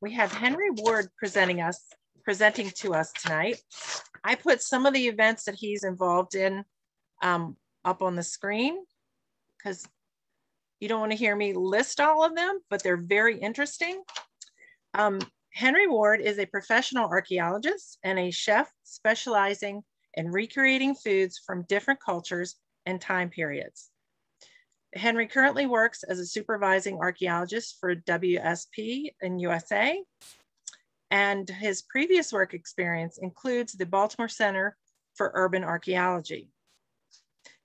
We have Henry Ward presenting to us tonight. I put some of the events that he's involved in up on the screen because you don't want to hear me list all of them, but they're very interesting. Henry Ward is a professional archaeologist and a chef specializing in recreating foods from different cultures and time periods. Henry currently works as a supervising archaeologist for WSP in USA, and his previous work experience includes the Baltimore Center for Urban Archaeology.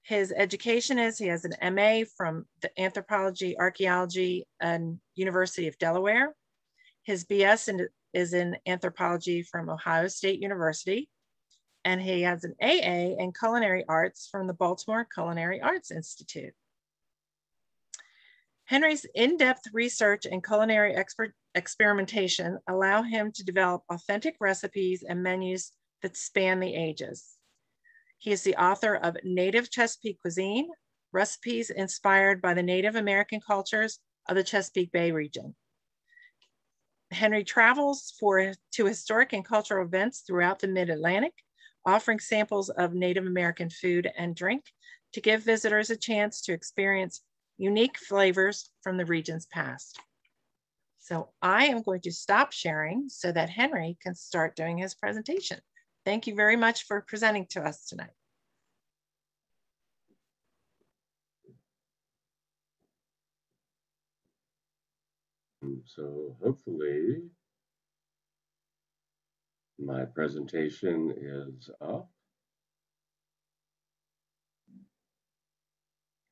His education is, he has an MA from the Anthropology Archaeology and University of Delaware. His BS is in Anthropology from Ohio State University, and he has an AA in Culinary Arts from the Baltimore Culinary Arts Institute. Henry's in-depth research and culinary experimentation allow him to develop authentic recipes and menus that span the ages. He is the author of Native Chesapeake Cuisine, recipes inspired by the Native American cultures of the Chesapeake Bay region. Henry travels to historic and cultural events throughout the Mid-Atlantic, offering samples of Native American food and drink to give visitors a chance to experience unique flavors from the region's past. So I am going to stop sharing so that Henry can start doing his presentation. Thank you very much for presenting to us tonight. So hopefully my presentation is up.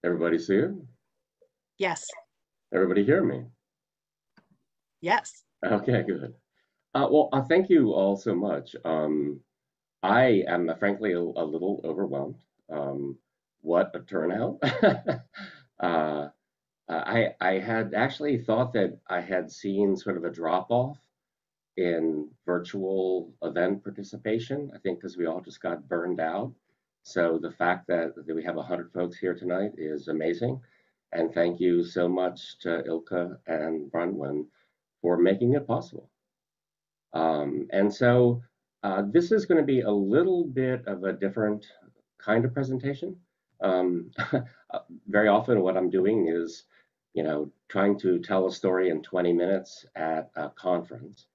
Everybody see it? Yes. Everybody hear me? Yes. Okay, good. Well, thank you all so much. I am frankly a little overwhelmed. What a turnout. I had actually thought that I had seen sort of a drop off in virtual event participation, I think because we all just got burned out. So the fact that we have 100 folks here tonight is amazing. And thank you so much to Ilka and Bronwyn for making it possible. And so this is going to be a little bit of a different kind of presentation. Very often what I'm doing is, trying to tell a story in 20 minutes at a conference.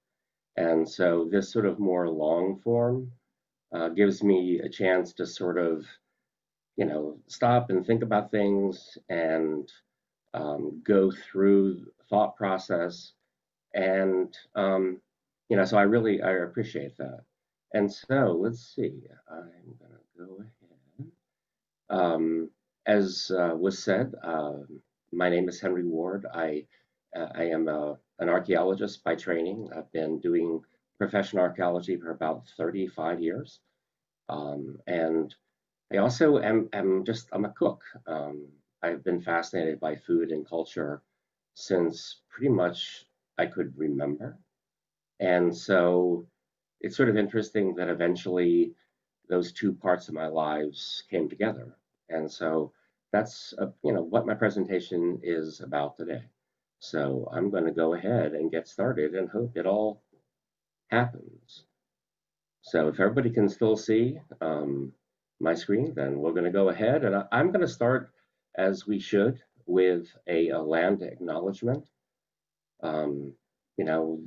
And so this sort of more long form gives me a chance to sort of, stop and think about things and go through thought process. And, so I appreciate that. And so let's see, I'm going to go ahead. As was said, my name is Henry Ward. I am an archaeologist by training. I've been doing professional archaeology for about 35 years. And I also am I'm a cook. I've been fascinated by food and culture since pretty much I could remember. And so it's sort of interesting that eventually those two parts of my lives came together. And so that's what my presentation is about today. So I'm going to go ahead and get started and hope it all happens. So if everybody can still see my screen, then we're going to go ahead. And I'm going to start, as we should, with a land acknowledgement.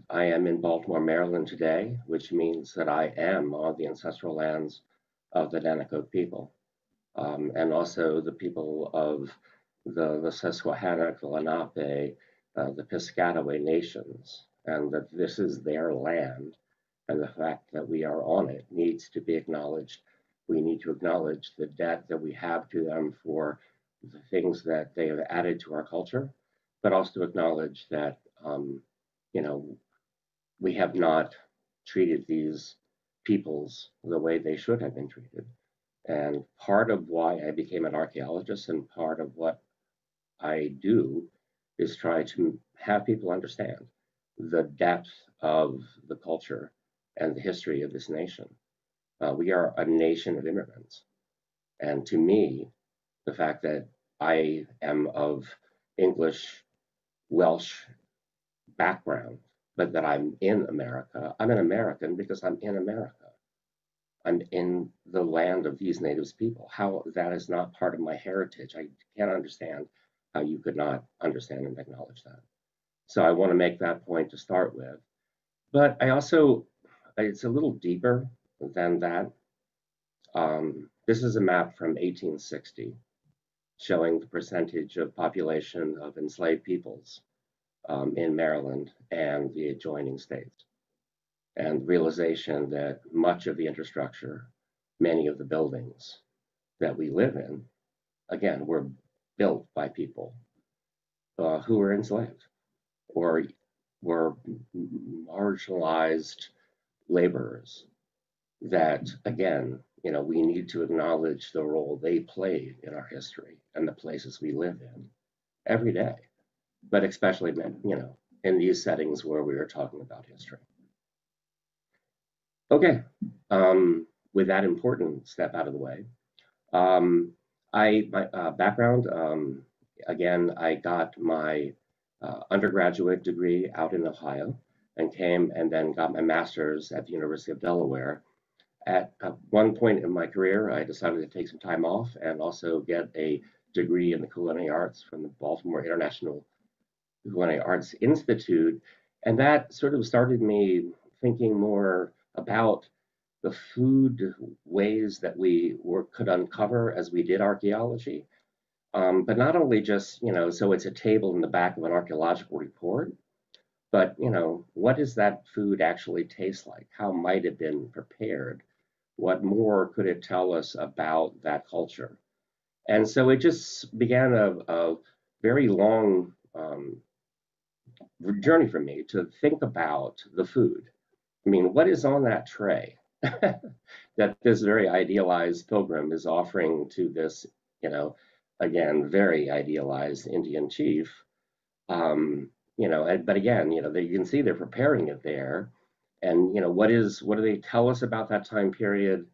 I am in Baltimore, Maryland today, which means that I am on the ancestral lands of the Danakot people, and also the people of the Susquehannock, the Lenape, the Piscataway nations, and that this is their land, and the fact that we are on it needs to be acknowledged. We need to acknowledge the debt that we have to them for the things that they have added to our culture, but also to acknowledge that we have not treated these peoples the way they should have been treated. And part of why I became an archaeologist and part of what I do is try to have people understand the depth of the culture and the history of this nation. We are a nation of immigrants. And to me, the fact that I am of English, Welsh background but that I'm in America. I'm an American because I'm in America. I'm in the land of these native people. How that is not part of my heritage, I can't understand how you could not understand and acknowledge that. So I want to make that point to start with. But I also, it's a little deeper than that. This is a map from 1860 showing the percentage of population of enslaved peoples in Maryland and the adjoining states, and realization that much of the infrastructure, many of the buildings that we live in, again, were built by people who were enslaved or were marginalized laborers that, again, we need to acknowledge the role they played in our history and the places we live in every day, but especially, in these settings where we are talking about history. Okay, with that important step out of the way, my background, again, I got my undergraduate degree out in Ohio and came and then got my master's at the University of Delaware. At one point in my career, I decided to take some time off and also get a degree in the culinary arts from the Baltimore International Culinary Arts Institute. And that sort of started me thinking more about the food ways that could uncover as we did archaeology. But not only just, so it's a table in the back of an archaeological report, but, what does that food actually taste like? How might it have been prepared? What more could it tell us about that culture? And so it just began a very long journey for me to think about the food. I mean, what is on that tray that this very idealized pilgrim is offering to this, again, very idealized Indian chief? But again, you can see they're preparing it there. And, what do they tell us about that time period?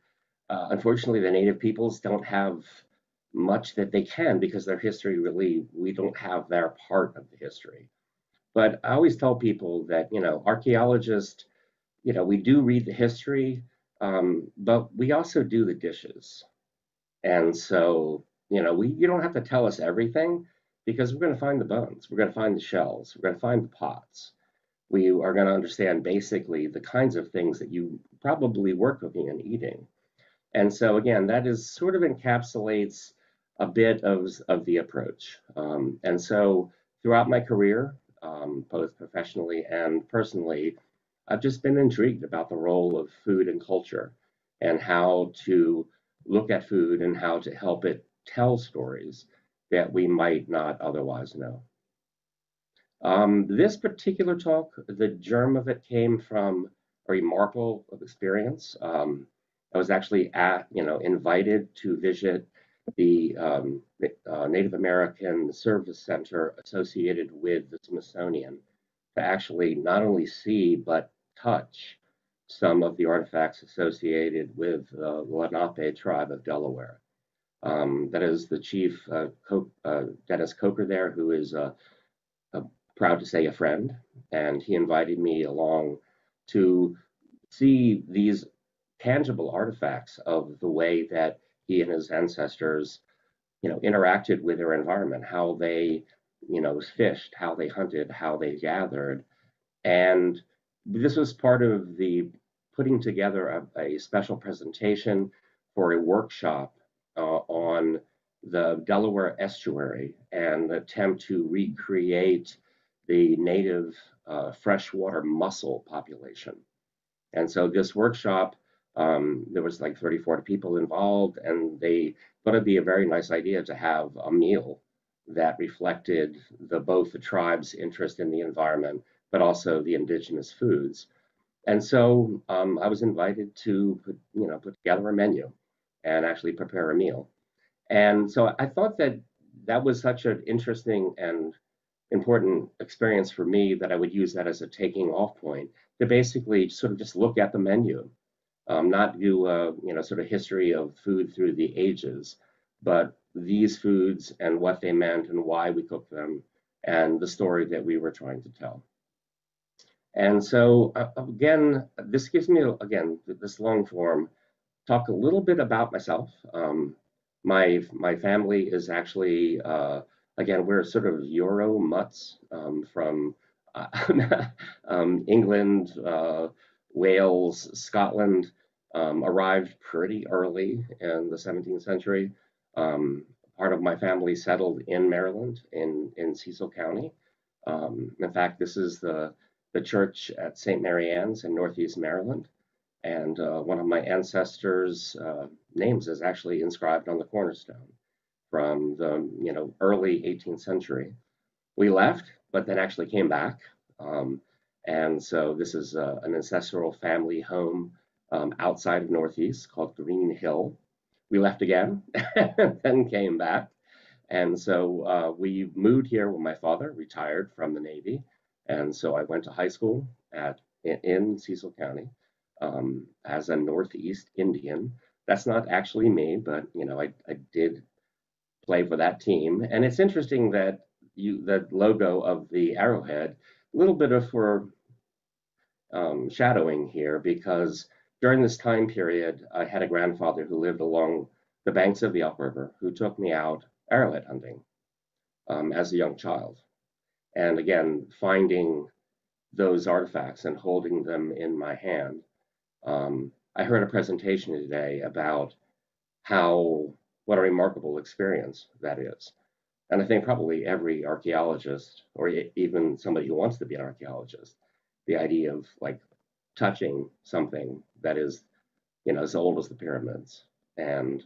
Unfortunately, the native peoples don't have much that they can because their history really, we don't have their part of the history. But I always tell people that, archaeologists, we do read the history, but we also do the dishes. And so, you don't have to tell us everything because we're going to find the bones, we're going to find the shells, we're going to find the pots. We are going to understand basically the kinds of things that you probably were cooking and eating. And so again, that is sort of encapsulates a bit of the approach. And so throughout my career, both professionally and personally, I've just been intrigued about the role of food and culture and how to look at food and how to help it tell stories that we might not otherwise know. This particular talk, the germ of it came from a remarkable experience. I was actually invited to visit the Native American Service Center associated with the Smithsonian to actually not only see but touch some of the artifacts associated with the Lenape tribe of Delaware. That is the chief, Dennis Coker there, who is proud to say a friend, and he invited me along to see these tangible artifacts of the way that he and his ancestors, interacted with their environment, how they, fished, how they hunted, how they gathered. And this was part of the putting together a special presentation for a workshop on the Delaware estuary and attempt to recreate the native freshwater mussel population. And so this workshop, there was like 30, 40 people involved, and they thought it'd be a very nice idea to have a meal that reflected both the tribe's interest in the environment, but also the indigenous foods. And so I was invited to put together a menu and actually prepare a meal. And so I thought that that was such an interesting and important experience for me that I would use that as a taking off point to basically sort of just look at the menu, not do sort of history of food through the ages, but these foods and what they meant and why we cooked them and the story that we were trying to tell. And so again, this gives me, again, this long form, talk a little bit about myself. My family is actually, again, we're sort of Euro mutts from England, Wales, Scotland, arrived pretty early in the 17th century. Um, Part of my family settled in Maryland, in Cecil County. In fact, this is the church at St. Mary Ann's in Northeast Maryland. And one of my ancestors' names is actually inscribed on the cornerstone from the early 18th century. We left, but then actually came back. Um, and so this is an ancestral family home outside of Northeast called Green Hill. We left again, and then came back. And so we moved here when my father retired from the Navy. And so I went to high school in Cecil County as a Northeast Indian. That's not actually me, but I did play for that team. And it's interesting that the logo of the arrowhead, a little bit of for shadowing here, because during this time period, I had a grandfather who lived along the banks of the Elk River who took me out arrowhead hunting as a young child. And again, finding those artifacts and holding them in my hand. I heard a presentation today about what a remarkable experience that is. And I think probably every archaeologist, or even somebody who wants to be an archaeologist, the idea of like touching something that is, as old as the pyramids and,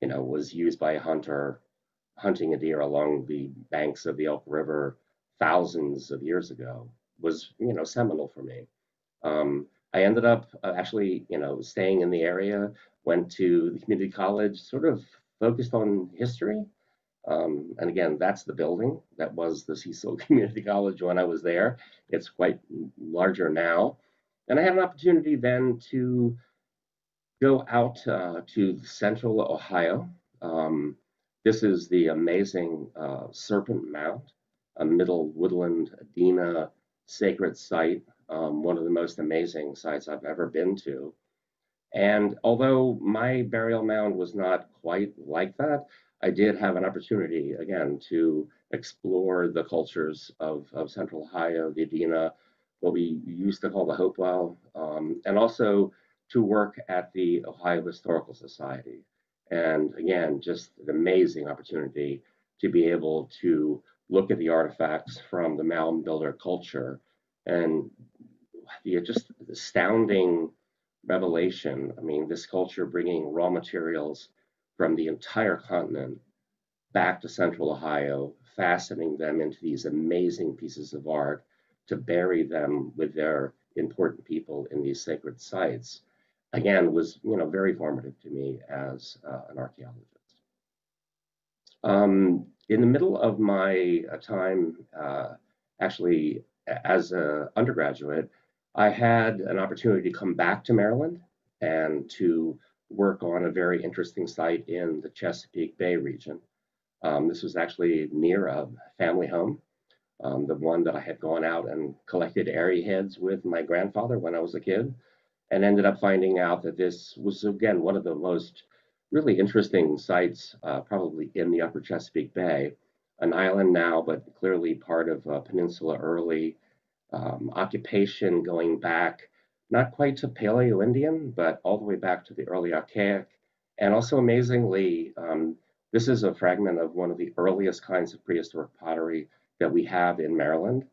was used by a hunter hunting a deer along the banks of the Elk River thousands of years ago was, seminal for me. I ended up actually, staying in the area, went to the community college, sort of focused on history. And again, that's the building that was the Cecil Community College when I was there. It's quite larger now. And I had an opportunity then to go out to central Ohio. Um, this is the amazing Serpent Mound, a middle woodland Adena sacred site, one of the most amazing sites I've ever been to. And although my burial mound was not quite like that, I did have an opportunity, again, to explore the cultures of Central Ohio, the Adena, what we used to call the Hopewell, and also to work at the Ohio Historical Society. And again, just an amazing opportunity to be able to look at the artifacts from the mound builder culture and just astounding revelation. I mean, this culture bringing raw materials from the entire continent back to Central Ohio, fastening them into these amazing pieces of art to bury them with their important people in these sacred sites, again, was very formative to me as an archaeologist. In the middle of my time, actually as an undergraduate, I had an opportunity to come back to Maryland and to work on a very interesting site in the Chesapeake Bay region. This was actually near a family home, the one that I had gone out and collected airy heads with my grandfather when I was a kid, and ended up finding out that this was, again, one of the most really interesting sites, probably in the upper Chesapeake Bay, an island now, but clearly part of Peninsula early occupation going back not quite to Paleo-Indian, but all the way back to the early Archaic. And also amazingly, this is a fragment of one of the earliest kinds of prehistoric pottery that we have in Maryland.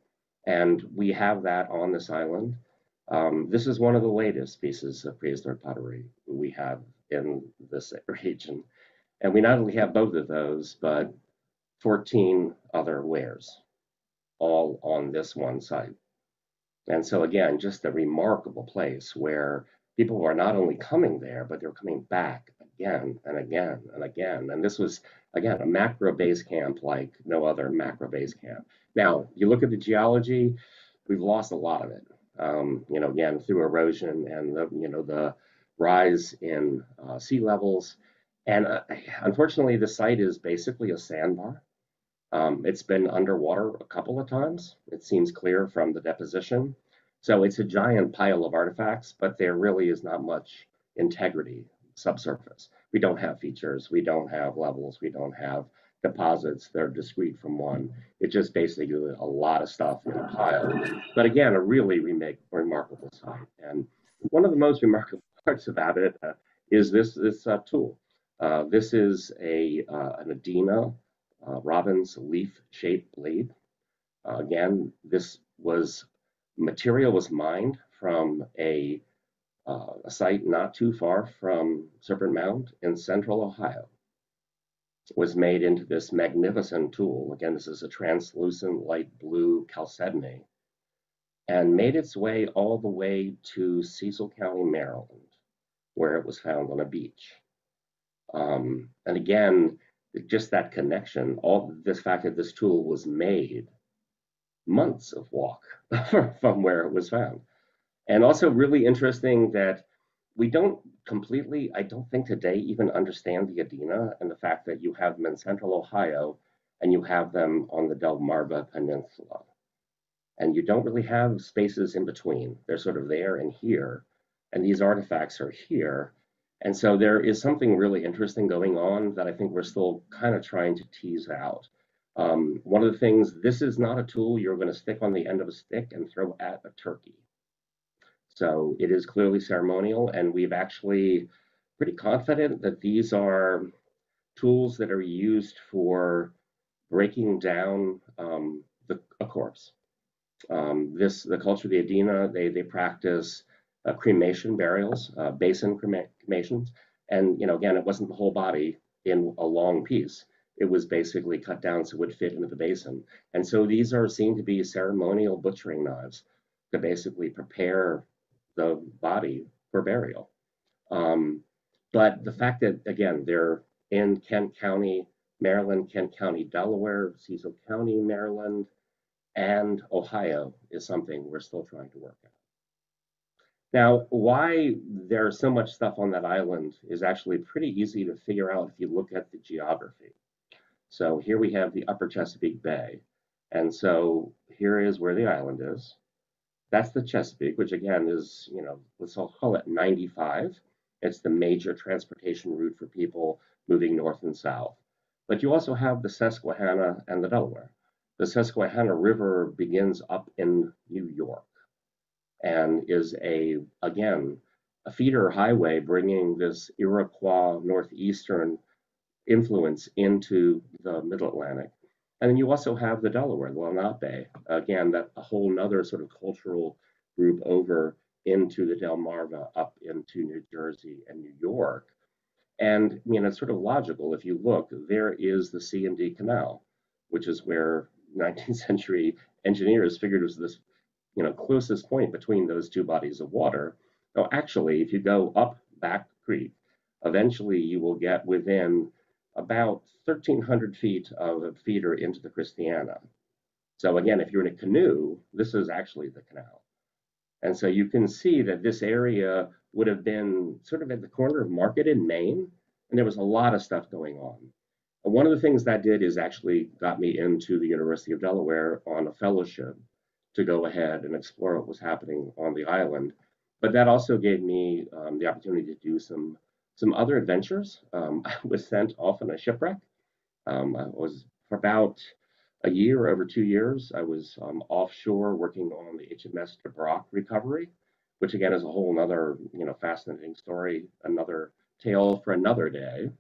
And we have that on this island. This is one of the latest pieces of prehistoric pottery we have in this region. And we not only have both of those, but 14 other wares, all on this one site. And so, again, just a remarkable place where people are not only coming there, but they're coming back again and again and again. And this was, again, a macro base camp like no other macro base camp. Now, you look at the geology, we've lost a lot of it. Again, through erosion and the rise in sea levels. And unfortunately, the site is basically a sandbar. It's been underwater a couple of times. It seems clear from the deposition. So it's a giant pile of artifacts, but there really is not much integrity subsurface. We don't have features, we don't have levels, we don't have deposits that are discrete from one. It's just basically a lot of stuff in a pile. But again, a really remarkable site. And one of the most remarkable parts about it is this tool. This is an Adina robin's leaf-shaped blade. Again, this was material was mined from a site not too far from Serpent Mound in central Ohio. It was made into this magnificent tool. Again, this is a translucent light blue chalcedony, and made its way all the way to Cecil County, Maryland, where it was found on a beach. And again, just that connection, all this fact that this tool was made months of walk from where it was found. And also really interesting that we don't completely, I don't think today, even understand the Adina and the fact that you have them in central Ohio and you have them on the Delmarva Peninsula. And you don't really have spaces in between. They're sort of there and here. And these artifacts are here. And so there is something really interesting going on that I think we're still kind of trying to tease out. One of the things, this is not a tool you're going to stick on the end of a stick and throw at a turkey. So it is clearly ceremonial, and we've actually pretty confident that these are tools that are used for breaking down a corpse. The culture of the Adina, they practice cremation burials, basin cremations, and again, it wasn't the whole body in a long piece. It was basically cut down so it would fit into the basin. And so these are seen to be ceremonial butchering knives to basically prepare the body for burial. But the fact that, again, they're in Kent County, Maryland, Kent County, Delaware, Cecil County, Maryland, and Ohio is something we're still trying to work out. Now, why there's so much stuff on that island is actually pretty easy to figure out if you look at the geography. So here we have the upper Chesapeake Bay. And so here is where the island is. That's the Chesapeake, which again is, let's call it 95. It's the major transportation route for people moving north and south. But you also have the Susquehanna and the Delaware. The Susquehanna River begins up in New York and is again, a feeder highway bringing this Iroquois northeastern influence into the Middle Atlantic. And then you also have the Delaware, the Lenape, again, that a whole nother sort of cultural group over into the Delmarva, up into New Jersey and New York. And it's sort of logical. If you look, there is the C&D Canal, which is where 19th century engineers figured was this, closest point between those two bodies of water. Now, actually, if you go up Back Creek, eventually you will get within about 1,300 feet of a feeder into the Christiana. So again, if you're in a canoe, this is actually the canal. And so you can see that this area would have been sort of at the corner of Market in Maine, and there was a lot of stuff going on. And one of the things that did is actually got me into the University of Delaware on a fellowship to go ahead and explore what was happening on the island. But that also gave me the opportunity to do some other adventures. I was sent off on a shipwreck. I was for about a year, over 2 years. I was offshore working on the HMS Dubrock recovery, which again is a whole another fascinating story, another tale for another day.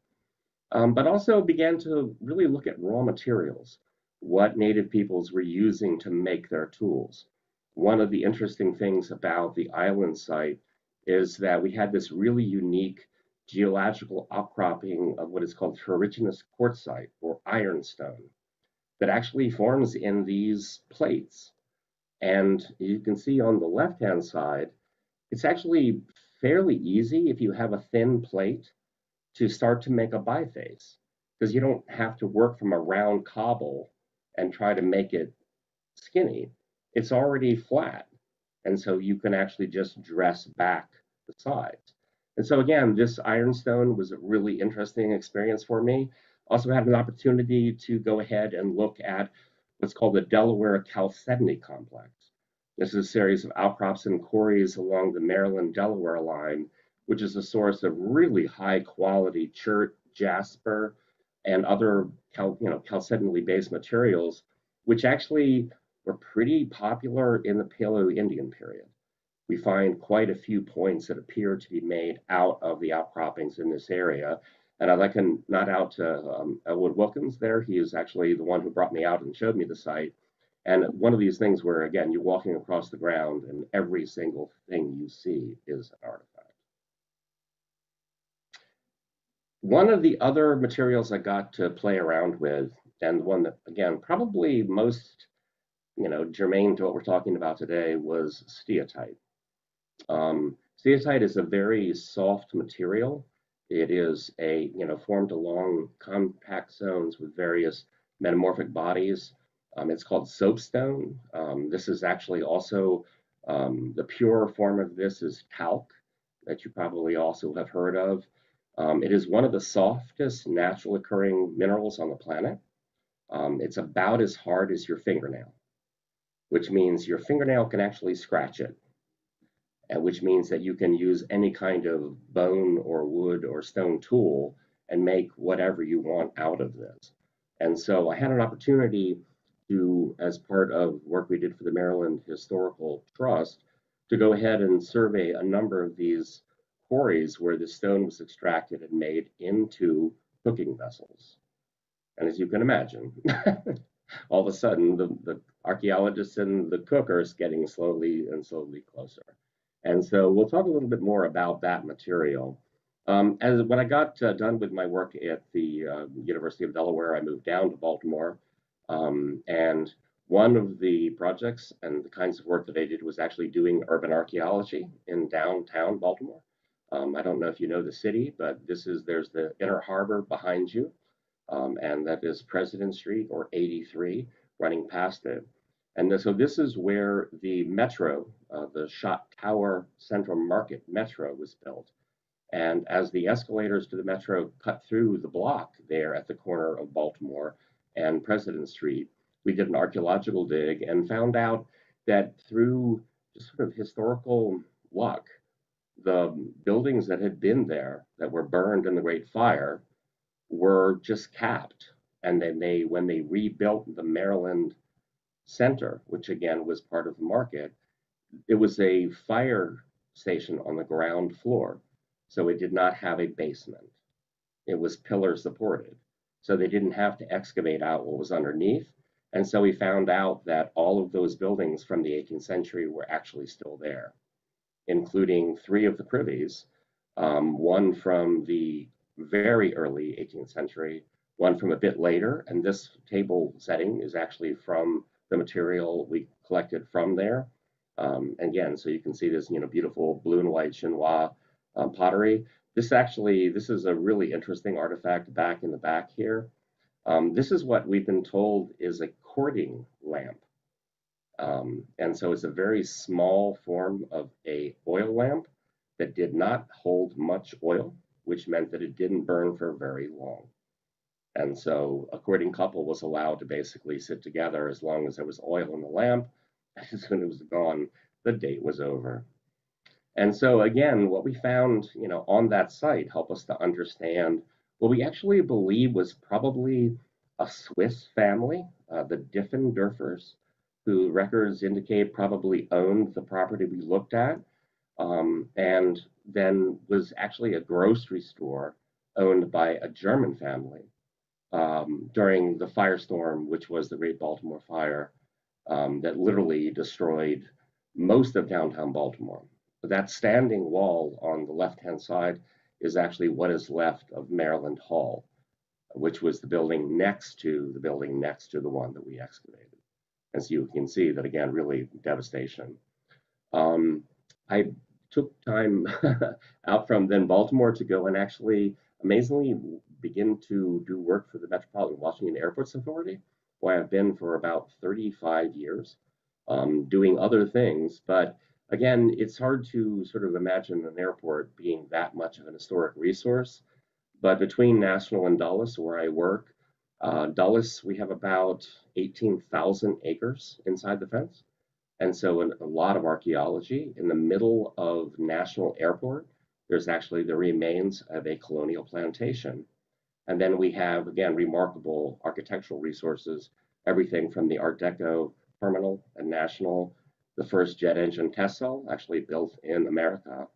But also began to really look at raw materials, what native peoples were using to make their tools. One of the interesting things about the island site is that we had this really unique geological outcropping of what is called ferruginous quartzite or ironstone that actually forms in these plates. And you can see on the left-hand side, it's actually fairly easy if you have a thin plate to start to make a biface, because you don't have to work from a round cobble and try to make it skinny. It's already flat. And so you can actually just dress back the sides. And so again, this ironstone was a really interesting experience for me. Also had an opportunity to go ahead and look at what's called the Delaware Chalcedony Complex, This is a series of outcrops and quarries along the Maryland-Delaware line, which is a source of really high quality chert, jasper, and other chalcedonly based materials, which actually were pretty popular in the Paleo-Indian period. We find quite a few points that appear to be made out of the outcroppings in this area. And I'd like to nod out to Elwood Wilkins there. He is actually the one who brought me out and showed me the site. And one of these things where, again, you're walking across the ground and every single thing you see is an artifact. One of the other materials I got to play around with, and one that, again, probably most germane to what we're talking about today, was steatite. Steatite is a very soft material. It is formed along compact zones with various metamorphic bodies. It's called soapstone. This is actually also the pure form of this is talc, that you probably also have heard of. It is one of the softest natural occurring minerals on the planet. It's about as hard as your fingernail, which means your fingernail can actually scratch it, and which means that you can use any kind of bone or wood or stone tool and make whatever you want out of this. And so I had an opportunity to, as part of work we did for the Maryland Historical Trust, to go ahead and survey a number of these quarries where the stone was extracted and made into cooking vessels. And as you can imagine, all of a sudden the archaeologists and the cookers getting slowly and slowly closer. And so we'll talk a little bit more about that material. As when I got done with my work at the University of Delaware, I moved down to Baltimore. And one of the projects and the kinds of work that I did was actually doing urban archaeology in downtown Baltimore. I don't know if you know the city, but there's the Inner Harbor behind you, and that is President Street or 83 running past it. And so this is where the metro, the Shot Tower Central Market Metro was built. And as the escalators to the metro cut through the block there at the corner of Baltimore and President Street, we did an archaeological dig and found out that through just sort of historical luck, the buildings that had been there that were burned in the Great Fire were just capped. And then when they rebuilt the Maryland Center, which again was part of the market, it was a fire station on the ground floor. So it did not have a basement. It was pillar supported. So they didn't have to excavate out what was underneath. And so we found out that all of those buildings from the 18th century were actually still there, including 3 of the privies, one from the very early 18th century, one from a bit later, and this table setting is actually from the material we collected from there. Again, so you can see this, beautiful blue and white chinois pottery. This is a really interesting artifact back in the back here. This is what we've been told is a courting lamp. And so it's a very small form of a oil lamp that did not hold much oil, which meant that it didn't burn for very long. And so a courting couple was allowed to basically sit together as long as there was oil in the lamp. As soon as it was gone, the date was over. And so again, what we found, on that site helped us to understand what we actually believe was probably a Swiss family, the Diffenderfers, who records indicate probably owned the property we looked at, and then was actually a grocery store owned by a German family during the firestorm, which was the Great Baltimore Fire, that literally destroyed most of downtown Baltimore. But that standing wall on the left-hand side is actually what is left of Maryland Hall, which was the building next to the one that we excavated. And so you can see that, again, really devastation. I took time out from then Baltimore to go and actually amazingly begin to do work for the Metropolitan Washington Airports Authority, where I've been for about 35 years, doing other things. But again, it's hard to sort of imagine an airport being that much of an historic resource. But between National and Dulles, where I work, Dulles, we have about 18,000 acres inside the fence. And so a lot of archaeology in the middle of National Airport, there's actually the remains of a colonial plantation. And then we have, again, remarkable architectural resources, everything from the Art Deco terminal and National, the first jet engine test cell actually built in America,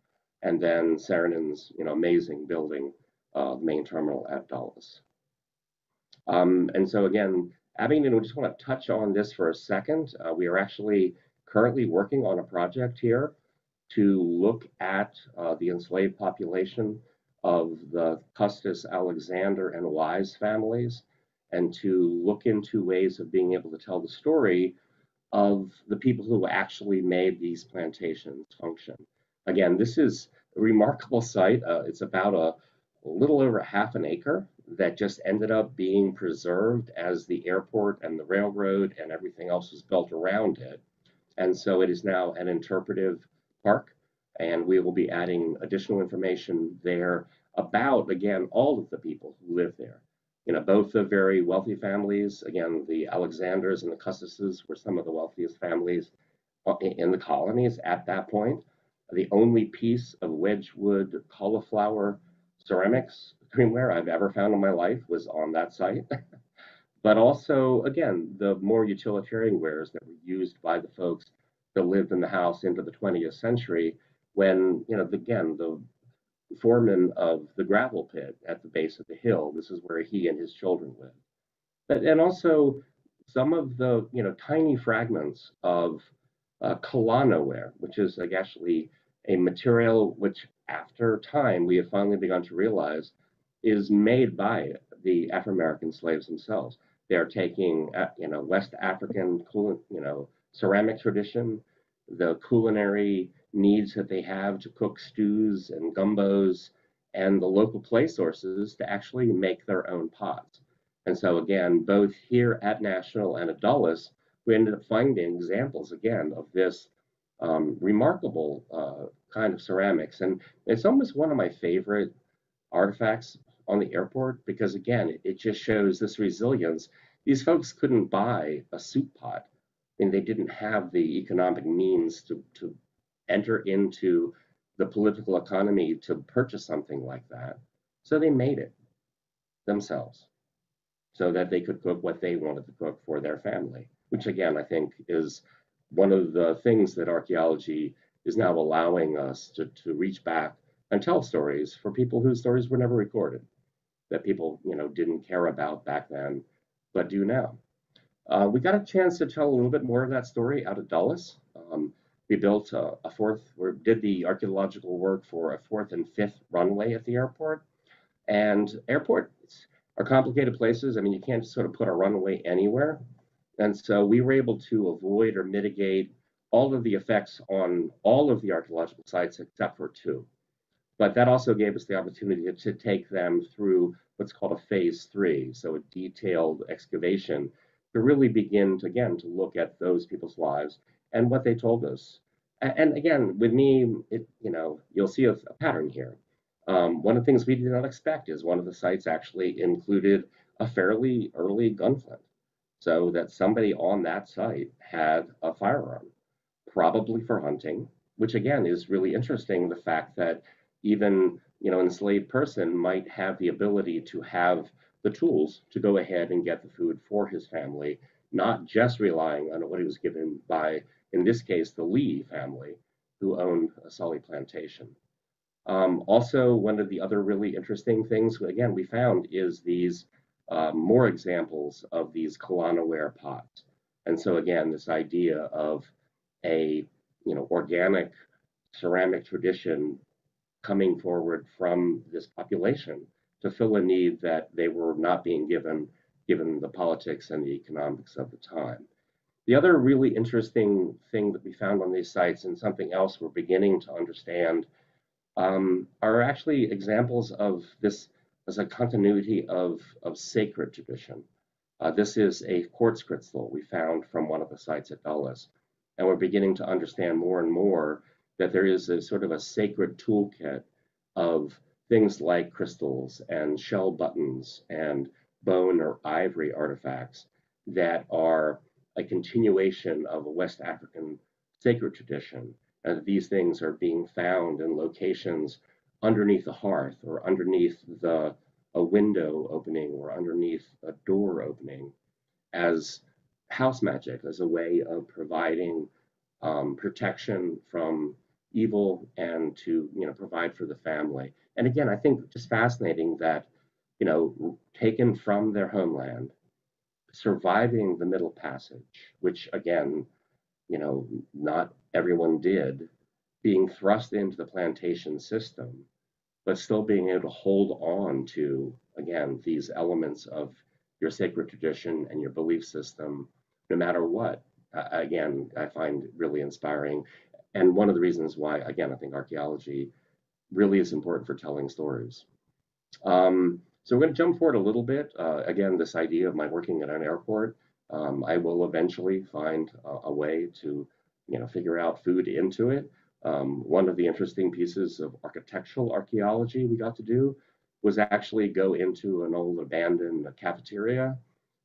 and then Saarinen's amazing building, main terminal at Dulles. And so again, Abingdon, we just want to touch on this for a second. We are actually currently working on a project here to look at the enslaved population of the Custis, Alexander, and Wise families, and to look into ways of being able to tell the story of the people who actually made these plantations function. Again, this is a remarkable site. It's about a little over half an acre that just ended up being preserved as the airport and the railroad and everything else was built around it. And so it is now an interpretive park, and we will be adding additional information there about, again, all of the people who live there. Both the very wealthy families, again, the Alexanders and the Custises were some of the wealthiest families in the colonies at that point. The only piece of Wedgwood cauliflower ceramics creamware I've ever found in my life was on that site. But also, again, the more utilitarian wares that were used by the folks that lived in the house into the 20th century when, again, the foreman of the gravel pit at the base of the hill, this is where he and his children lived. And also some of the, tiny fragments of Kalanaware, which is like actually a material which after time we have finally begun to realize is made by the Afro-American slaves themselves. They are taking, West African, ceramic tradition, the culinary needs that they have to cook stews and gumbos, and the local clay sources to actually make their own pots. And so again, both here at National and at Dulles, we ended up finding examples again of this remarkable kind of ceramics. And it's almost one of my favorite artifacts on the airport because again, it just shows this resilience. These folks couldn't buy a soup pot. I mean, they didn't have the economic means to enter into the political economy to purchase something like that. So they made it themselves so that they could cook what they wanted to cook for their family, which again, I think is one of the things that archaeology is now allowing us to reach back and tell stories for people whose stories were never recorded, that people, didn't care about back then, but do now. We got a chance to tell a little bit more of that story out of Dulles. We built a fourth, or did the archaeological work for a fourth and fifth runway at the airport. And airports are complicated places. I mean, you can't just sort of put a runway anywhere. And so we were able to avoid or mitigate all of the effects on all of the archaeological sites except for two. But that also gave us the opportunity to take them through what's called a phase 3, so a detailed excavation to really begin to, again, to look at those people's lives and what they told us. And again, with me, you'll see a pattern here. One of the things we did not expect is one of the sites actually included a fairly early gunflint, so that somebody on that site had a firearm, probably for hunting, which again is really interesting. The fact that even an enslaved person might have the ability to have the tools to go ahead and get the food for his family, not just relying on what he was given by, in this case, the Lee family, who owned a Sully plantation. Also, one of the other really interesting things, again, we found is these more examples of these Kalanaware pots. And so again, this idea of a organic ceramic tradition coming forward from this population to fill a need that they were not being given the politics and the economics of the time. The other really interesting thing that we found on these sites, and something else we're beginning to understand, are actually examples of this as a continuity of sacred tradition. This is a quartz crystal we found from one of the sites at Dulles, and we're beginning to understand more and more that there is a sort of a sacred toolkit of things like crystals and shell buttons and bone or ivory artifacts that are a continuation of a West African sacred tradition. These things are being found in locations underneath the hearth or underneath a window opening or underneath a door opening as house magic, as a way of providing protection from evil and to provide for the family. And again, I think just fascinating that taken from their homeland, surviving the Middle Passage, which again, not everyone did, being thrust into the plantation system, but still being able to hold on to, again, these elements of your sacred tradition and your belief system, no matter what. Again, I find really inspiring. And one of the reasons why, again, I think archaeology really is important for telling stories. So we're going to jump forward a little bit. Again, this idea of my working at an airport, I will eventually find a way to, figure out food into it. One of the interesting pieces of architectural archaeology we got to do was actually go into an old abandoned cafeteria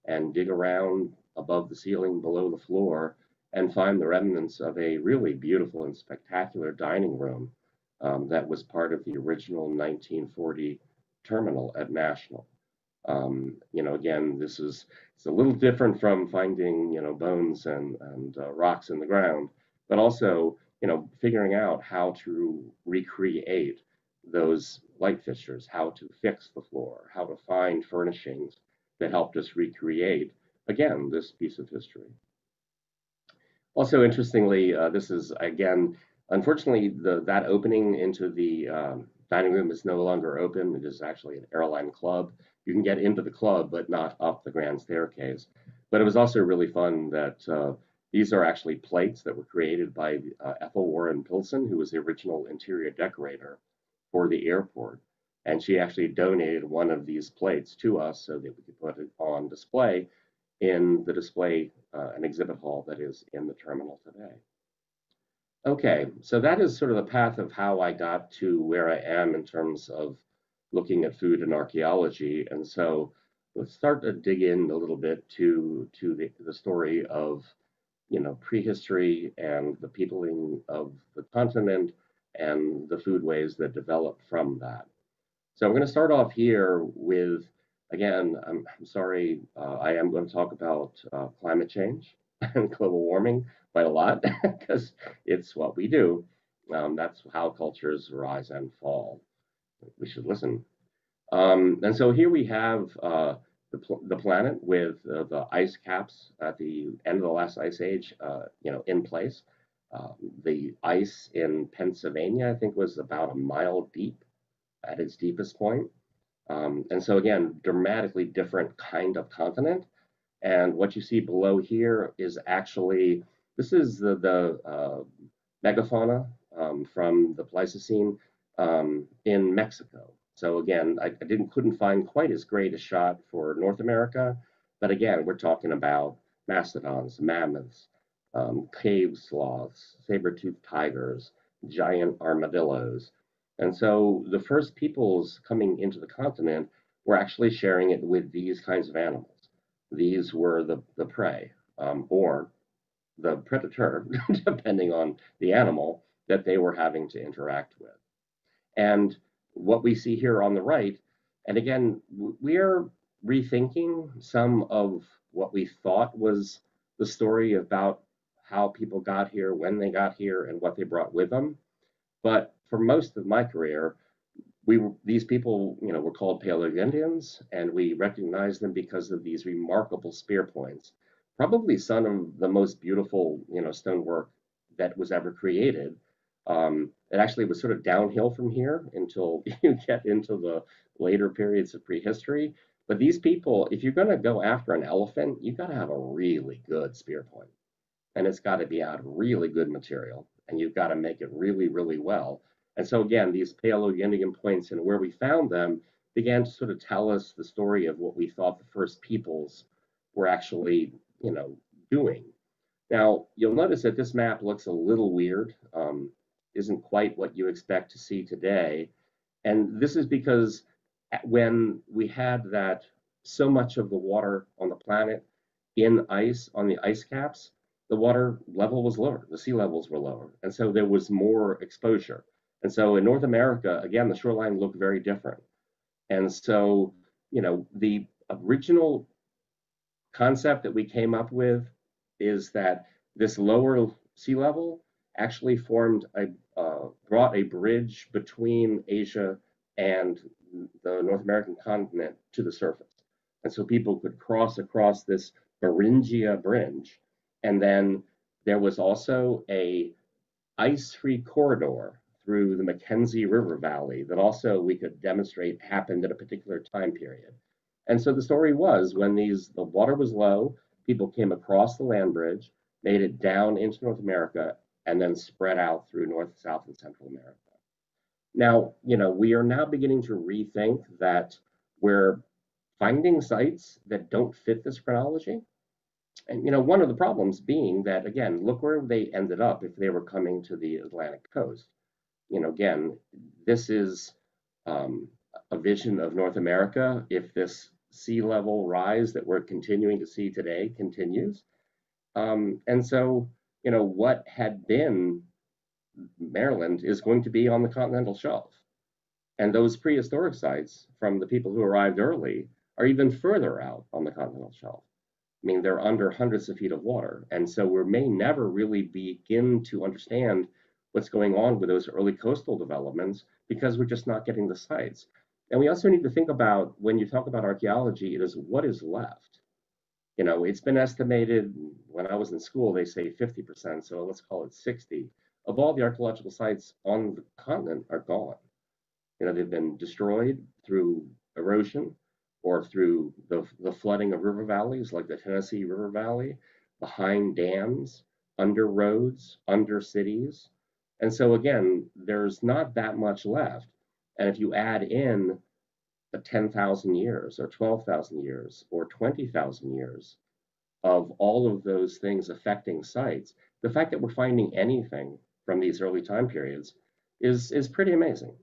and dig around above the ceiling, below the floor, and find the remnants of a really beautiful and spectacular dining room that was part of the original 1940 terminal at National. Again, it's a little different from finding, bones and rocks in the ground, but also, figuring out how to recreate those light fixtures, how to fix the floor, how to find furnishings that helped us recreate, again, this piece of history. Also, interestingly, this is, again, unfortunately, that opening into the dining room is no longer open. It is actually an airline club. You can get into the club, but not up the grand staircase. But it was also really fun that these are actually plates that were created by Ethel Warren Pilson, who was the original interior decorator for the airport. And she actually donated one of these plates to us so that we could put it on display in the display and exhibit hall that is in the terminal today. Okay, so that is sort of the path of how I got to where I am in terms of looking at food and archaeology. And so let's start to dig in a little bit to the story of prehistory and the peopling of the continent and the foodways that developed from that. So we're going to start off here with, again, I'm sorry, I am going to talk about climate change and global warming quite a lot because it's what we do. That's how cultures rise and fall. We should listen. And so here we have the planet with the ice caps at the end of the last ice age, in place. The ice in Pennsylvania, I think, was about a mile deep at its deepest point. And so again, dramatically different kind of continent. And what you see below here is actually, this is the megafauna from the Pleistocene in Mexico. So again, I couldn't find quite as great a shot for North America, but again, we're talking about mastodons, mammoths, cave sloths, saber-toothed tigers, giant armadillos. And so the first peoples coming into the continent were actually sharing it with these kinds of animals. These were the prey or the predator, depending on the animal that they were having to interact with. And what we see here on the right, and again, we are rethinking some of what we thought was the story about how people got here, when they got here, and what they brought with them. But for most of my career, these people, were called Paleo-Indians, and we recognized them because of these remarkable spear points. Probably some of the most beautiful, stonework that was ever created. It actually was sort of downhill from here until you get into the later periods of prehistory. But these people, if you're going to go after an elephant, you've got to have a really good spear point. And it's got to be out of really good material. And you've got to make it really, really well. And so again, these Paleo-Indian points and where we found them began to sort of tell us the story of what we thought the first peoples were actually, doing. Now, you'll notice that this map looks a little weird, isn't quite what you expect to see today. And this is because when we had that so much of the water on the planet in ice on the ice caps, the water level was lower, the sea levels were lower, and so there was more exposure. And so in North America, again, the shoreline looked very different. And so, the original concept that we came up with is that this lower sea level actually brought a bridge between Asia and the North American continent to the surface. And so people could cross across this Beringia Bridge. And then there was also a ice-free corridor through the Mackenzie River Valley that also we could demonstrate happened at a particular time period. And so the story was when the water was low, people came across the land bridge, made it down into North America, and then spread out through North, South, and Central America. Now, we are now beginning to rethink that we're finding sites that don't fit this chronology. And one of the problems being that, again, look where they ended up if they were coming to the Atlantic coast. Again, this is a vision of North America. If this sea level rise that we're continuing to see today continues, and so what had been Maryland is going to be on the continental shelf, and those prehistoric sites from the people who arrived early are even further out on the continental shelf. I mean, they're under hundreds of feet of water. And so we may never really begin to understand what's going on with those early coastal developments because we're just not getting the sites. And we also need to think about when you talk about archaeology, it is what is left. It's been estimated when I was in school, they say 50%, so let's call it 60, of all the archaeological sites on the continent are gone. They've been destroyed through erosion or through the flooding of river valleys like the Tennessee River Valley, behind dams, under roads, under cities. And so again, there's not that much left. And if you add in the 10,000 years or 12,000 years or 20,000 years of all of those things affecting sites, the fact that we're finding anything from these early time periods is pretty amazing.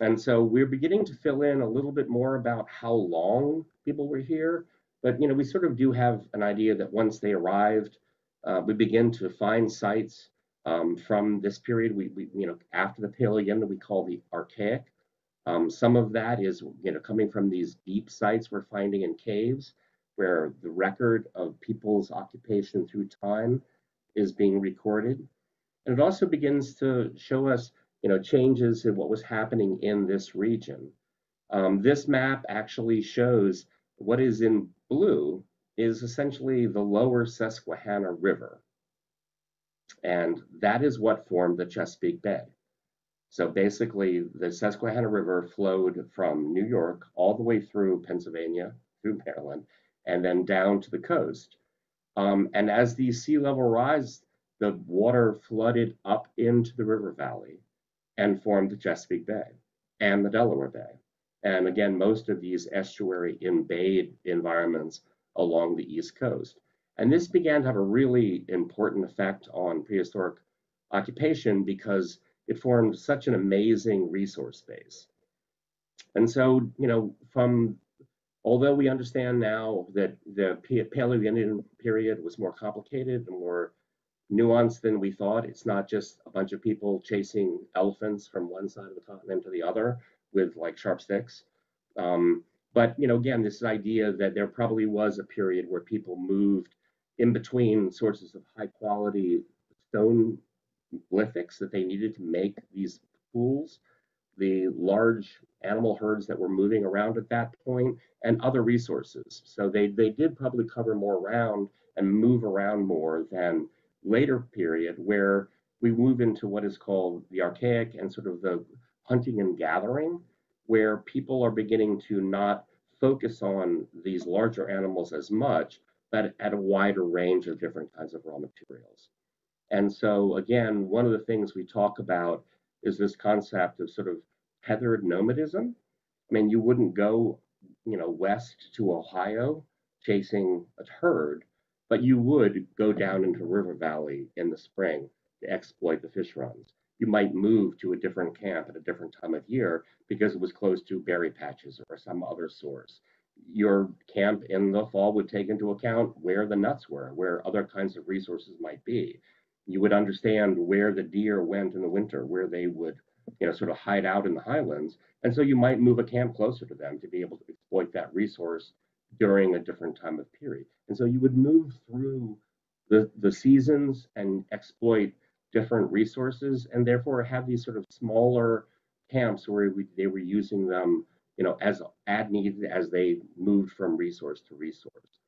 And so we're beginning to fill in a little bit more about how long people were here. But, we sort of do have an idea that once they arrived, we begin to find sites from this period. We after the Paleogene, we call the Archaic. Some of that is, coming from these deep sites we're finding in caves where the record of people's occupation through time is being recorded. And it also begins to show us changes in what was happening in this region. This map actually shows what is in blue is essentially the lower Susquehanna River. And that is what formed the Chesapeake Bay. So basically, the Susquehanna River flowed from New York all the way through Pennsylvania, through Maryland, and then down to the coast. And as the sea level rise, the water flooded up into the river valley and formed the Chesapeake Bay and the Delaware Bay. And again, most of these estuary embayed environments along the East Coast. And this began to have a really important effect on prehistoric occupation because it formed such an amazing resource base. And so, although we understand now that the Paleogene period was more complicated and more nuanced than we thought. It's not just a bunch of people chasing elephants from one side of the continent to the other with like sharp sticks. But again, this idea that there probably was a period where people moved in between sources of high quality stone lithics that they needed to make these pools, the large animal herds that were moving around at that point, and other resources. So they did probably cover more ground and move around more than later period where we move into what is called the Archaic and sort of the hunting and gathering, where people are beginning to not focus on these larger animals as much, but at a wider range of different kinds of raw materials. And so again, one of the things we talk about is this concept of sort of tethered nomadism. I mean, you wouldn't go, west to Ohio chasing a herd, but you would go down into River Valley in the spring to exploit the fish runs. You might move to a different camp at a different time of year because it was close to berry patches or some other source. your camp in the fall would take into account where the nuts were, where other kinds of resources might be. You would understand where the deer went in the winter, where they would, sort of hide out in the highlands. And so you might move a camp closer to them to be able to exploit that resource during a different time of period. And so you would move through the seasons and exploit different resources, and therefore have these sort of smaller camps where they were using them, as ad need as they moved from resource to resource.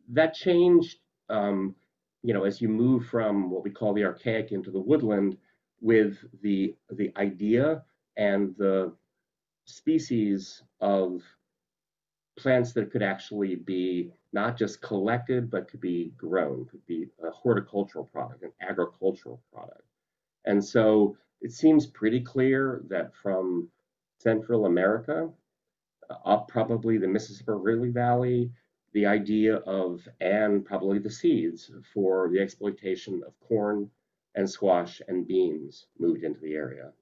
That changed, as you move from what we call the archaic into the woodland, with the idea and the species of plants that could actually be not just collected, but could be grown, could be a horticultural product, an agricultural product. And so it seems pretty clear that from Central America up probably the Mississippi River Valley, the idea of, and probably the seeds for the exploitation of corn and squash and beans moved into the area.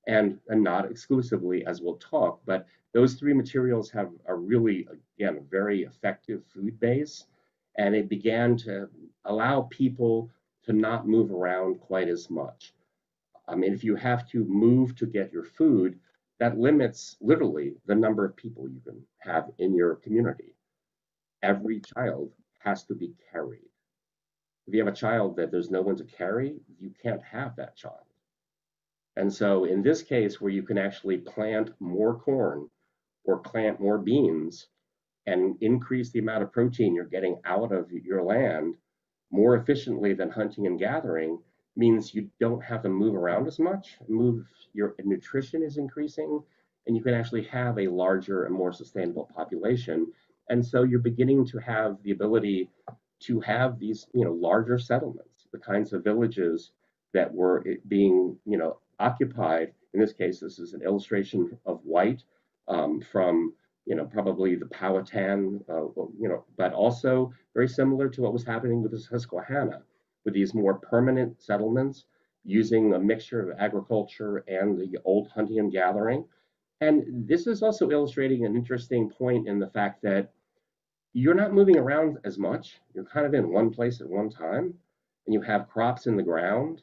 And not exclusively, as we'll talk, but those three materials have a really, again, a very effective food base. And it began to allow people to not move around quite as much. I mean, if you have to move to get your food, that limits literally the number of people you can have in your community. Every child has to be carried. If you have a child that there's no one to carry, you can't have that child. And so in this case, where you can actually plant more corn or plant more beans and increase the amount of protein you're getting out of your land more efficiently than hunting and gathering, means you don't have to move around as much. Your nutrition is increasing, and you can actually have a larger and more sustainable population. And so you're beginning to have the ability to have these, larger settlements, the kinds of villages that were being, occupied. In this case, this is an illustration of white from, probably the Powhatan, but also very similar to what was happening with the Susquehanna, with these more permanent settlements using a mixture of agriculture and the old hunting and gathering. And this is also illustrating an interesting point in the fact that you're not moving around as much. You're kind of in one place at one time, and you have crops in the ground.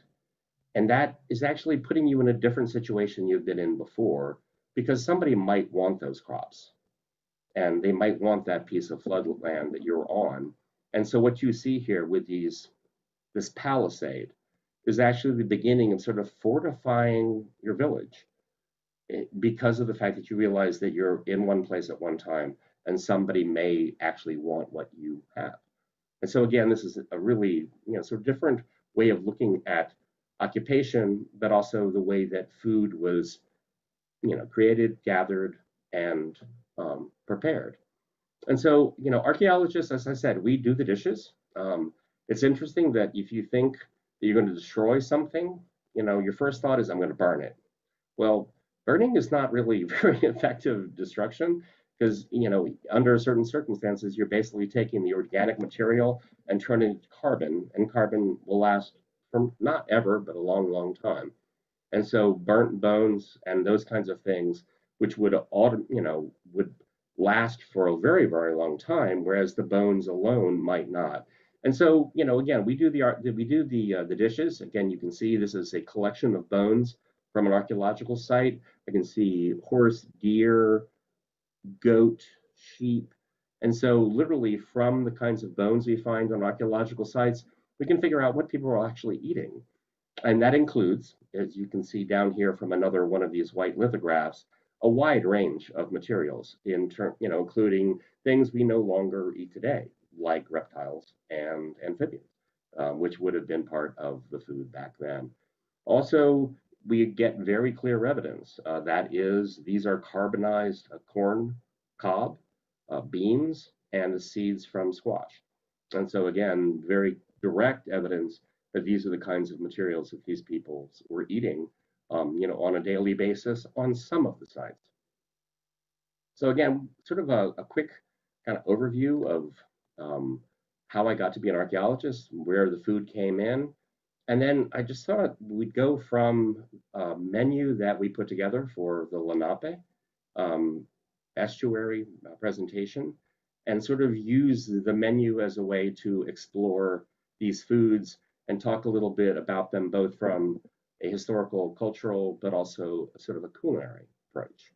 And that is actually putting you in a different situation you've been in before, because somebody might want those crops and they might want that piece of floodland that you're on. And so what you see here with this palisade is actually the beginning of sort of fortifying your village, because of the fact that you realize that you're in one place at one time and somebody may actually want what you have. And so again, this is a really, sort of different way of looking at occupation, but also the way that food was, created, gathered, and prepared. And so, archaeologists, as I said, we do the dishes. It's interesting that if you think that you're going to destroy something, your first thought is, I'm going to burn it. Well, burning is not really very effective destruction, because, under certain circumstances, you're basically taking the organic material and turning it into carbon, and carbon will last for not ever, but a long, long time. And so burnt bones and those kinds of things, which would would last for a very, very long time, whereas the bones alone might not. And so, again, we do the dishes. Again, you can see this is a collection of bones from an archaeological site. I can see horse, deer, goat, sheep. And so literally from the kinds of bones we find on archaeological sites, we can figure out what people are actually eating. And that includes, as you can see down here from another one of these white lithographs, a wide range of materials including things we no longer eat today, like reptiles and amphibians, which would have been part of the food back then. Also, we get very clear evidence that is, these are carbonized corn cob, beans, and the seeds from squash. And so again, very direct evidence that these are the kinds of materials that these peoples were eating, on a daily basis on some of the sites. So again, sort of a quick kind of overview of how I got to be an archaeologist, where the food came in. And then I just thought we'd go from a menu that we put together for the Lenape, estuary presentation and sort of use the menu as a way to explore these foods and talk a little bit about them both from a historical, cultural, but also sort of a culinary approach.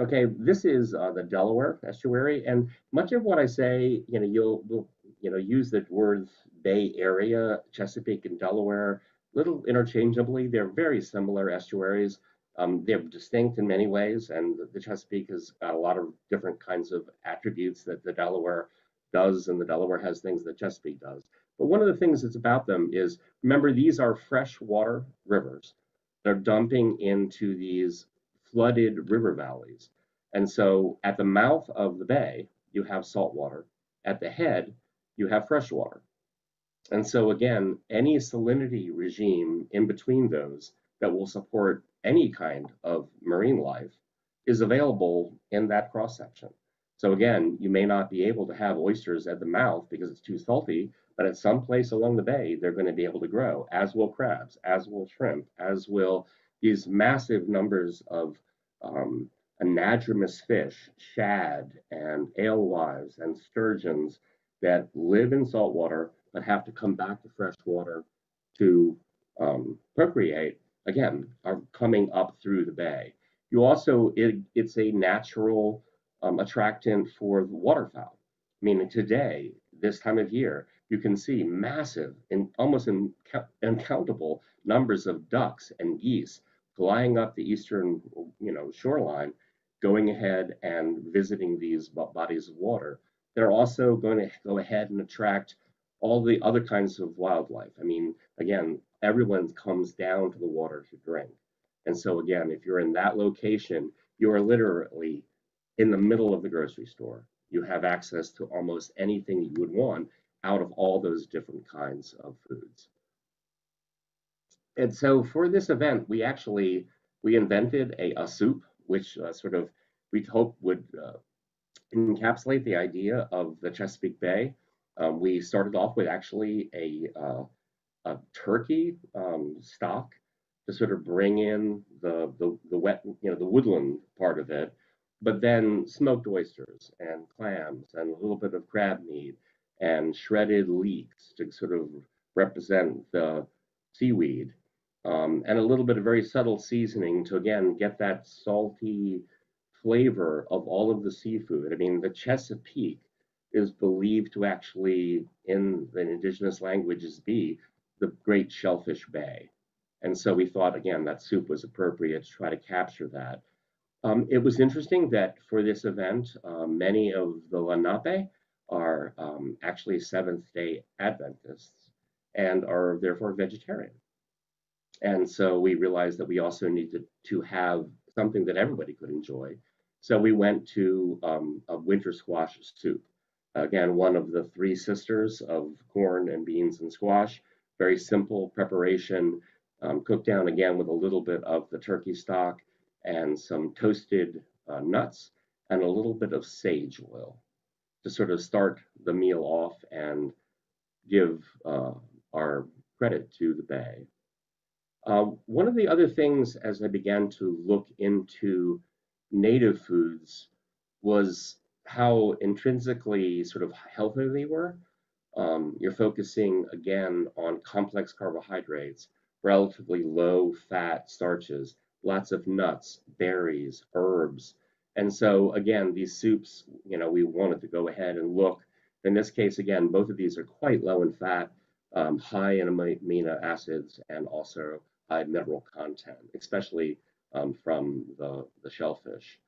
Okay, this is the Delaware estuary, and much of what I say, you'll use the words Bay Area, Chesapeake, and Delaware, little interchangeably. They're very similar estuaries. They're distinct in many ways, and the Chesapeake has got a lot of different kinds of attributes that the Delaware does, and the Delaware has things that Chesapeake does. But one of the things that's about them is, remember, these are freshwater rivers. They're dumping into these flooded river valleys. And so at the mouth of the bay, you have salt water. At the head, you have fresh water. And so again, any salinity regime in between those that will support any kind of marine life is available in that cross section. So again, you may not be able to have oysters at the mouth because it's too salty, but at some place along the bay, they're going to be able to grow, as will crabs, as will shrimp, as will these massive numbers of anadromous fish, shad and alewives and sturgeons that live in saltwater but have to come back to fresh water to procreate, again, are coming up through the bay. You also, it's a natural attractant for waterfowl. I mean, today, this time of year, you can see massive and almost uncountable numbers of ducks and geese flying up the eastern, shoreline, going ahead and visiting these bodies of water. They're also going to go ahead and attract all the other kinds of wildlife. I mean, again, everyone comes down to the water to drink. And so, again, if you're in that location, you are literally in the middle of the grocery store. You have access to almost anything you would want out of all those different kinds of foods. And so for this event, we invented a soup, which sort of we hope would encapsulate the idea of the Chesapeake Bay. We started off with actually a turkey stock to sort of bring in the wet, the woodland part of it, but then smoked oysters and clams and a little bit of crab meat and shredded leeks to sort of represent the seaweed, and a little bit of very subtle seasoning to again get that salty flavor of all of the seafood. I mean, the Chesapeake is believed to actually, in the indigenous languages, be the Great Shellfish Bay. And so we thought, again, that soup was appropriate to try to capture that. It was interesting that for this event, many of the Lenape are actually Seventh-day Adventists and are therefore vegetarian. And so we realized that we also needed to have something that everybody could enjoy. So we went to a winter squash soup. Again, one of the three sisters of corn and beans and squash. Very simple preparation, cooked down again with a little bit of the turkey stock and some toasted nuts and a little bit of sage oil to sort of start the meal off and give our credit to the bay. One of the other things as I began to look into native foods was how intrinsically sort of healthy they were. You're focusing again on complex carbohydrates, relatively low fat starches, lots of nuts, berries, herbs. And so again, these soups, we wanted to go ahead and look. In this case, again, both of these are quite low in fat, high in amino acids, and also high mineral content, especially from the shellfish.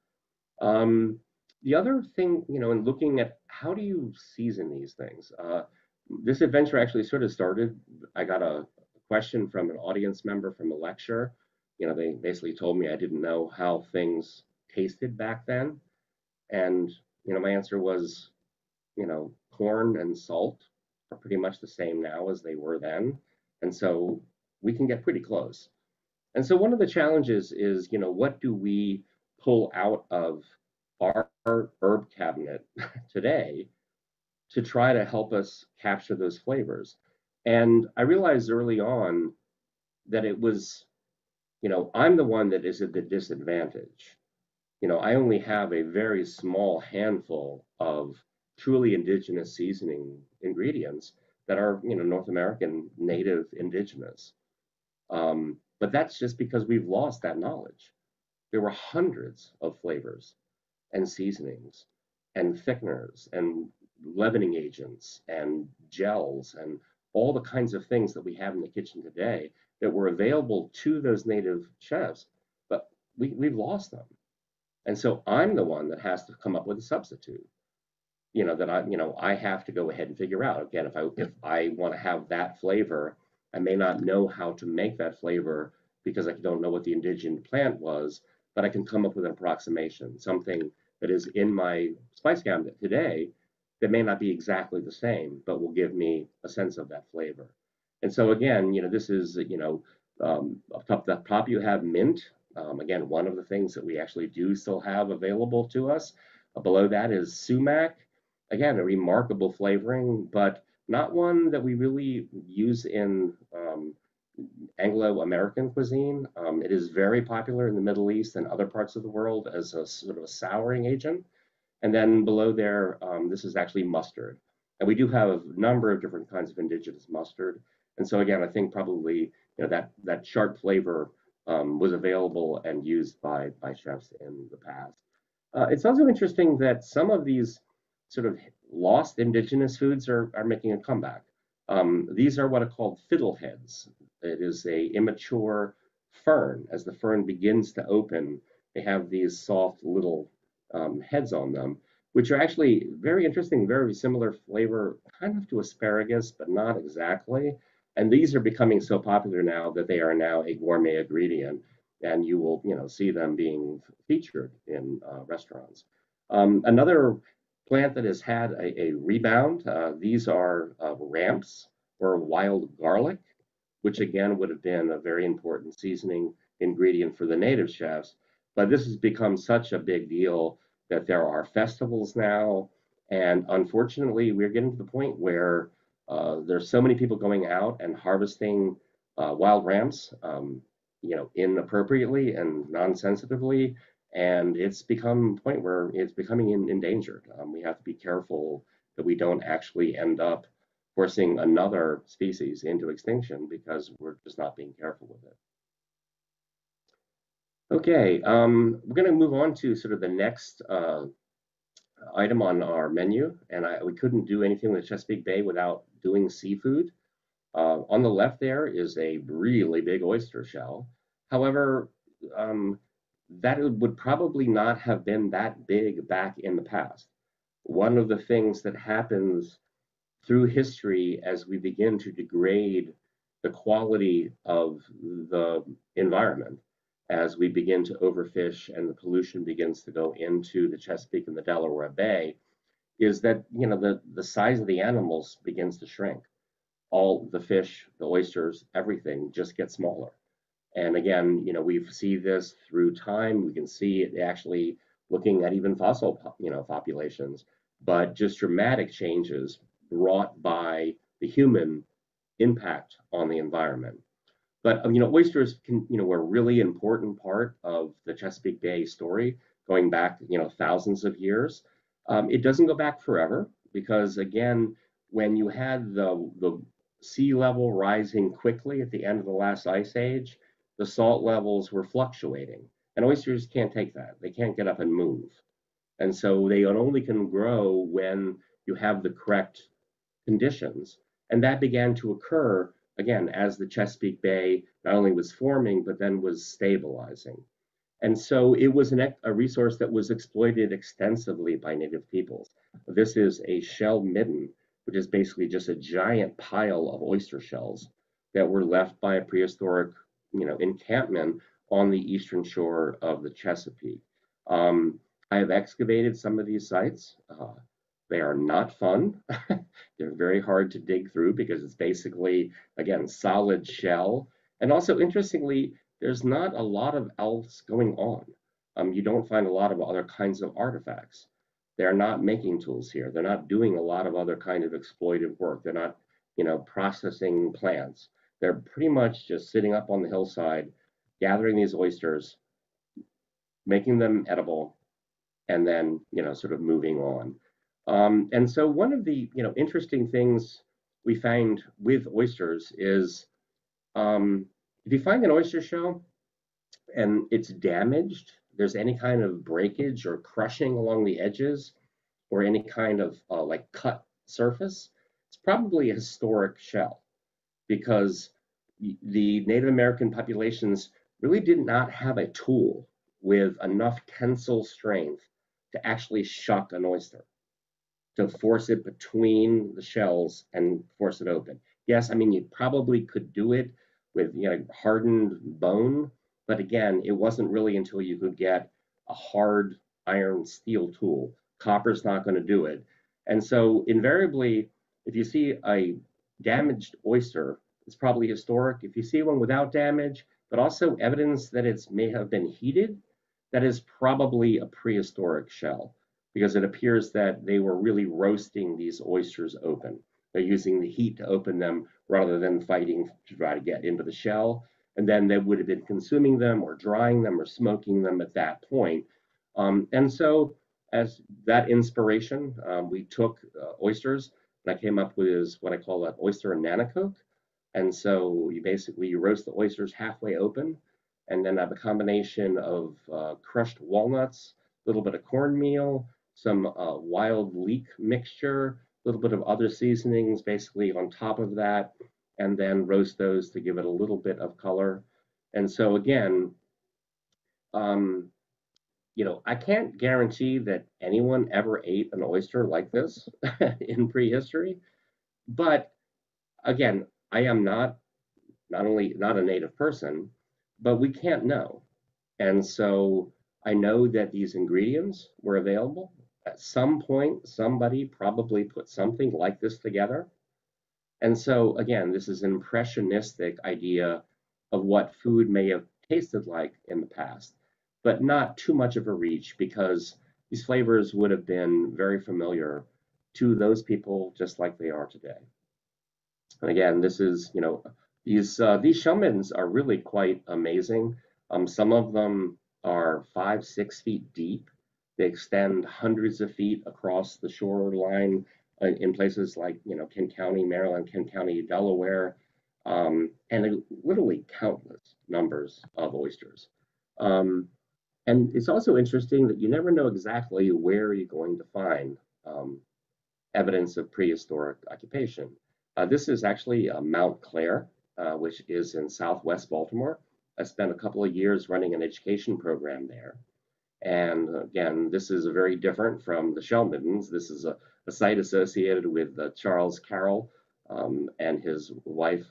The other thing, in looking at how do you season these things, this adventure actually sort of started. I got a question from an audience member from a lecture. They basically told me I didn't know how things tasted back then. And, my answer was, corn and salt are pretty much the same now as they were then. And so we can get pretty close. And so one of the challenges is, what do we pull out of our herb cabinet today to try to help us capture those flavors? And I realized early on that it was, I'm the one that is at the disadvantage I only have a very small handful of truly indigenous seasoning ingredients that are, North American native indigenous. But that's just because we've lost that knowledge. There were hundreds of flavors and seasonings and thickeners and leavening agents and gels and all the kinds of things that we have in the kitchen today that were available to those native chefs, but we've lost them. And so I'm the one that has to come up with a substitute, that I have to go ahead and figure out. Again, if I want to have that flavor, I may not know how to make that flavor because I don't know what the indigenous plant was, but I can come up with an approximation, something that is in my spice cabinet today that may not be exactly the same, but will give me a sense of that flavor. And so again, this is, up the top you have mint. Again, one of the things that we actually do still have available to us. Below that is sumac. Again, a remarkable flavoring, but not one that we really use in Anglo-American cuisine. It is very popular in the Middle East and other parts of the world as a sort of a souring agent. And then below there, this is actually mustard. And we do have a number of different kinds of indigenous mustard. And so again, I think probably that sharp flavor was available and used by chefs in the past. It's also interesting that some of these sort of lost indigenous foods are making a comeback. These are what are called fiddleheads. It is a immature fern. As the fern begins to open, they have these soft little heads on them, which are actually very interesting, very similar flavor, kind of to asparagus, but not exactly. And these are becoming so popular now that they are now a gourmet ingredient, and you will, see them being featured in restaurants. Another plant that has had a rebound, these are ramps or wild garlic, which again would have been a very important seasoning ingredient for the native chefs. But this has become such a big deal that there are festivals now. And unfortunately, we're getting to the point where there's so many people going out and harvesting wild ramps, inappropriately and non-sensitively, and it's become a point where it's becoming endangered. We have to be careful that we don't actually end up forcing another species into extinction because we're just not being careful with it. Okay, we're going to move on to sort of the next item on our menu, and we couldn't do anything with Chesapeake Bay without doing seafood. On the left there is a really big oyster shell. However, that would probably not have been that big back in the past. One of the things that happens through history as we begin to degrade the quality of the environment, as we begin to overfish and the pollution begins to go into the Chesapeake and the Delaware Bay, is that the size of the animals begins to shrink. All the fish, the oysters, everything just gets smaller. And again, we see this through time. We can see it actually looking at even fossil, populations, but just dramatic changes brought by the human impact on the environment. But oysters were a really important part of the Chesapeake Bay story, going back thousands of years. It doesn't go back forever because again, when you had the sea level rising quickly at the end of the last ice age, the salt levels were fluctuating, and oysters can't take that. They can't get up and move, and so they only can grow when you have the correct conditions. And that began to occur again as the Chesapeake Bay not only was forming, but then was stabilizing. And so it was a resource that was exploited extensively by native peoples. This is a shell midden, which is basically just a giant pile of oyster shells that were left by a prehistoric, encampment on the eastern shore of the Chesapeake. I have excavated some of these sites. They are not fun. They're very hard to dig through because it's basically, again, solid shell. And also, interestingly, there's not a lot of else going on. You don't find a lot of other kinds of artifacts. They're not making tools here. They're not doing a lot of other kind of exploitive work. They're not, processing plants. They're pretty much just sitting up on the hillside, gathering these oysters, making them edible, and then, sort of moving on. And so one of the, interesting things we find with oysters is, if you find an oyster shell and it's damaged, there's any kind of breakage or crushing along the edges, or any kind of like cut surface, it's probably a historic shell, because the Native American populations really did not have a tool with enough tensile strength to actually shuck an oyster, to force it between the shells and force it open. Yes, I mean, you probably could do it with, hardened bone, but again, it wasn't really until you could get a hard iron steel tool. Copper's not going to do it. And so invariably, if you see a damaged oyster, it's probably historic. If you see one without damage, but also evidence that it may have been heated, that is probably a prehistoric shell, because it appears that they were really roasting these oysters open. They're using the heat to open them rather than fighting to try to get into the shell. And then they would have been consuming them or drying them or smoking them at that point. And so, as that inspiration, we took oysters, and I came up with what I call an oyster Nanticoke. And so you roast the oysters halfway open, and then have a combination of crushed walnuts, a little bit of cornmeal, some wild leek mixture, a little bit of other seasonings basically on top of that, and then roast those to give it a little bit of color. And so again, um, I can't guarantee that anyone ever ate an oyster like this in prehistory, but again, I am not only not a native person, but we can't know. And so I know that these ingredients were available. At some point, somebody probably put something like this together. And so, again, this is an impressionistic idea of what food may have tasted like in the past, but not too much of a reach, because these flavors would have been very familiar to those people just like they are today. And again, this is, these shell middens are really quite amazing. Some of them are 5, 6 feet deep. They extend hundreds of feet across the shoreline in places like, Kent County, Maryland, Kent County, Delaware, and literally countless numbers of oysters. Um, and it's also interesting that you never know exactly where you're going to find evidence of prehistoric occupation. This is actually Mount Clair, which is in southwest Baltimore. I spent a couple of years running an education program there. And again, this is very different from the shell middens. This is a site associated with Charles Carroll and his wife,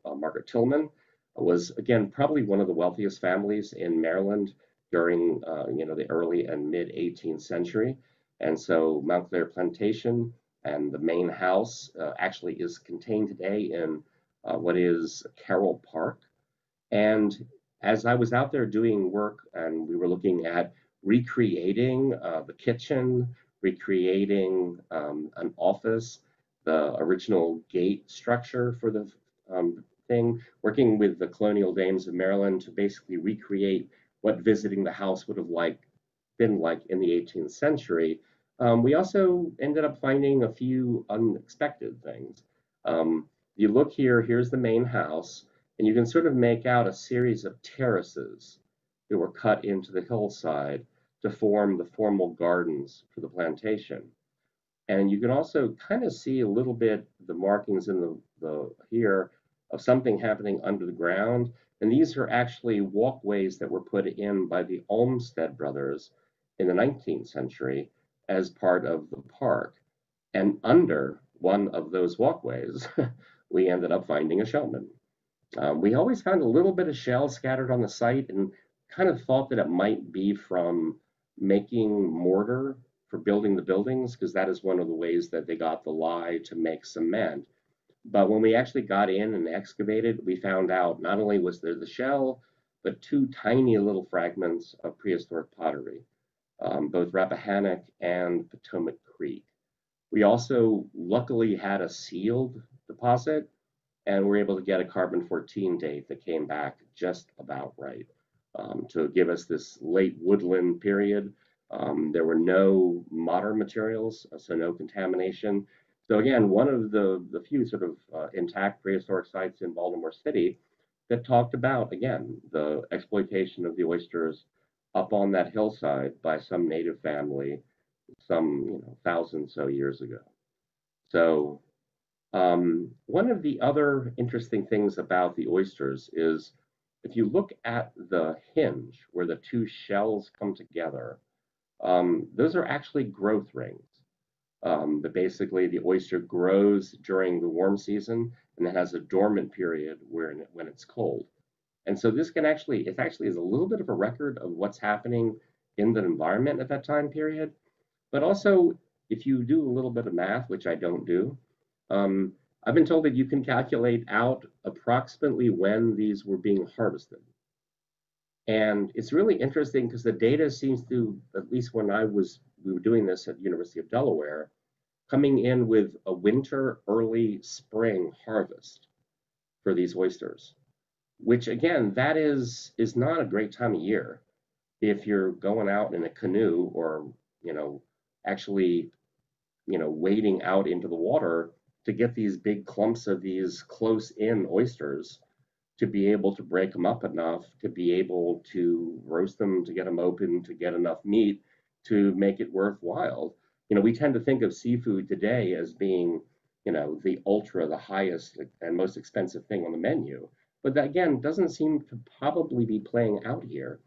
Margaret Tillman. Was, again, probably one of the wealthiest families in Maryland during the early and mid 18th century. And so Mount Clair Plantation and the main house actually is contained today in what is Carroll Park. And as I was out there doing work, and we were looking at recreating the kitchen, recreating an office, the original gate structure for the thing, working with the colonial dames of Maryland to basically recreate what visiting the house would have been like in the 18th century. We also ended up finding a few unexpected things. You look here, here's the main house, and you can sort of make out a series of terraces that were cut into the hillside to form the formal gardens for the plantation. And you can also kind of see a little bit the markings in the here of something happening under the ground. And these are actually walkways that were put in by the Olmsted brothers in the 19th century as part of the park. And under one of those walkways, we ended up finding a shell midden. We always found a little bit of shell scattered on the site, and kind of thought that it might be from making mortar for building the buildings, because that is one of the ways that they got the lye to make cement. But when we actually got in and excavated, we found out not only was there the shell, but two tiny little fragments of prehistoric pottery, both Rappahannock and Potomac Creek. We also luckily had a sealed deposit, and we're able to get a carbon-14 date that came back just about right. to give us this late woodland period. There were no modern materials, so no contamination. So again, one of the few sort of intact prehistoric sites in Baltimore City that talked about, again, the exploitation of the oysters up on that hillside by some native family some, 1,000 so years ago. So one of the other interesting things about the oysters is if you look at the hinge where the two shells come together, those are actually growth rings. But basically, the oyster grows during the warm season and then has a dormant period when it's cold. And so this can actually, it actually is a little bit of a record of what's happening in the environment at that time period. But also, if you do a little bit of math, which I don't do, um, I've been told that you can calculate out approximately when these were being harvested. And it's really interesting because the data seems to, at least when we were doing this at the University of Delaware, coming in with a winter, early spring harvest for these oysters, which again, that is not a great time of year if you're going out in a canoe or, actually, wading out into the water to get these big clumps of these close in oysters to be able to break them up enough to be able to roast them, to get them open, to get enough meat to make it worthwhile. We tend to think of seafood today as being, the ultra, the highest and most expensive thing on the menu. But that again doesn't seem to probably be playing out here.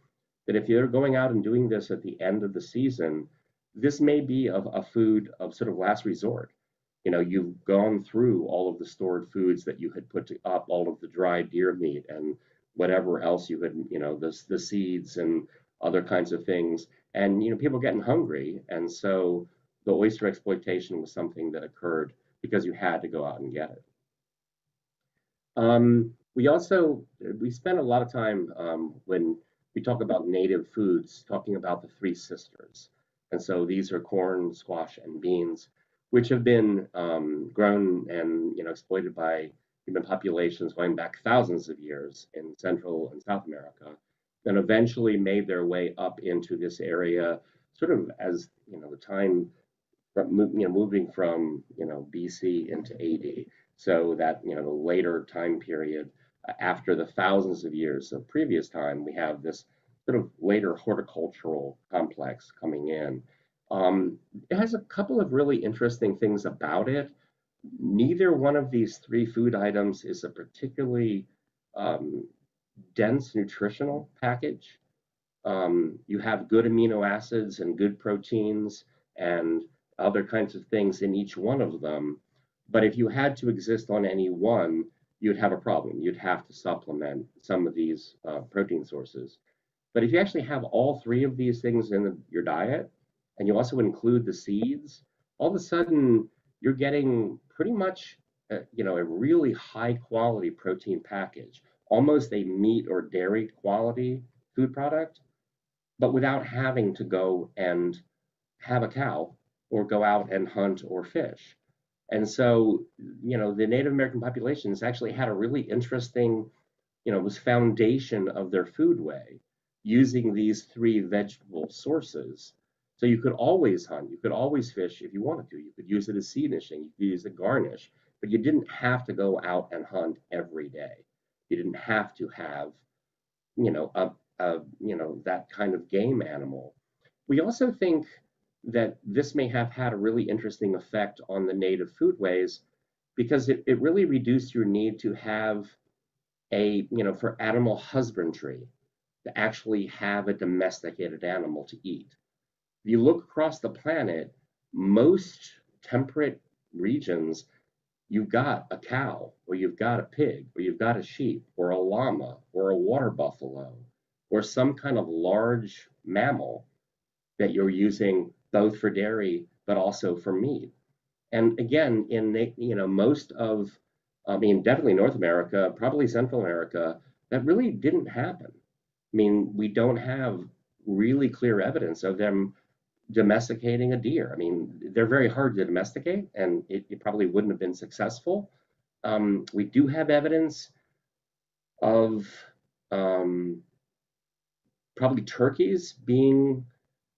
That if you're going out and doing this at the end of the season, this may be a food of sort of last resort. You've gone through all of the stored foods that you had put up, all of the dried deer meat and whatever else you had, the seeds and other kinds of things. And, people getting hungry. And so the oyster exploitation was something that occurred because you had to go out and get it. We spent a lot of time when we talk about native foods, talking about the three sisters. And so these are corn, squash, and beans, which have been grown and exploited by human populations going back thousands of years in Central and South America, and eventually made their way up into this area, sort of as the time moving from BC into AD, so that the later time period after the thousands of years of previous time, we have this sort of later horticultural complex coming in. It has a couple of really interesting things about it. Neither one of these three food items is a particularly dense nutritional package. You have good amino acids and good proteins and other kinds of things in each one of them. But if you had to exist on any one, you'd have a problem. You'd have to supplement some of these protein sources. But if you actually have all three of these things in your diet, and you also include the seeds, all of a sudden you're getting pretty much a really high quality protein package, almost a meat or dairy quality food product, but without having to go and have a cow or go out and hunt or fish. And so, the Native American populations actually had a really interesting, was foundation of their foodway using these three vegetable sources. So you could always hunt, you could always fish if you wanted to. You could use it as seasoning, you could use it garnish, but you didn't have to go out and hunt every day. You didn't have to have, that kind of game animal. We also think that this may have had a really interesting effect on the native foodways because it really reduced your need to have for animal husbandry, to actually have a domesticated animal to eat. If you look across the planet, most temperate regions, you've got a cow, or you've got a pig, or you've got a sheep, or a llama, or a water buffalo, or some kind of large mammal that you're using both for dairy but also for meat. And again, in most of, definitely North America, probably Central America, that really didn't happen. We don't have really clear evidence of them domesticating a deer. They're very hard to domesticate, and it probably wouldn't have been successful. We do have evidence of probably turkeys being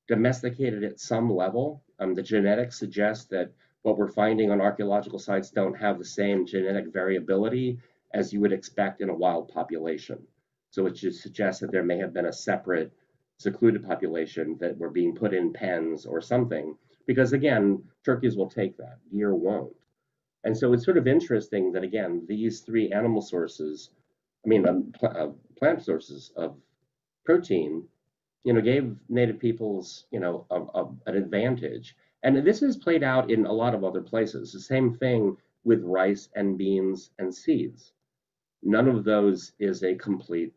domesticated at some level. The genetics suggest that what we're finding on archaeological sites don't have the same genetic variability as you would expect in a wild population. So it just suggests that there may have been a separate secluded population that were being put in pens or something, because again, turkeys will take that, deer won't. And so it's sort of interesting that again, these three animal sources, plant sources of protein, gave native peoples, an advantage. And this is played out in a lot of other places. The same thing with rice and beans and seeds. None of those is a complete,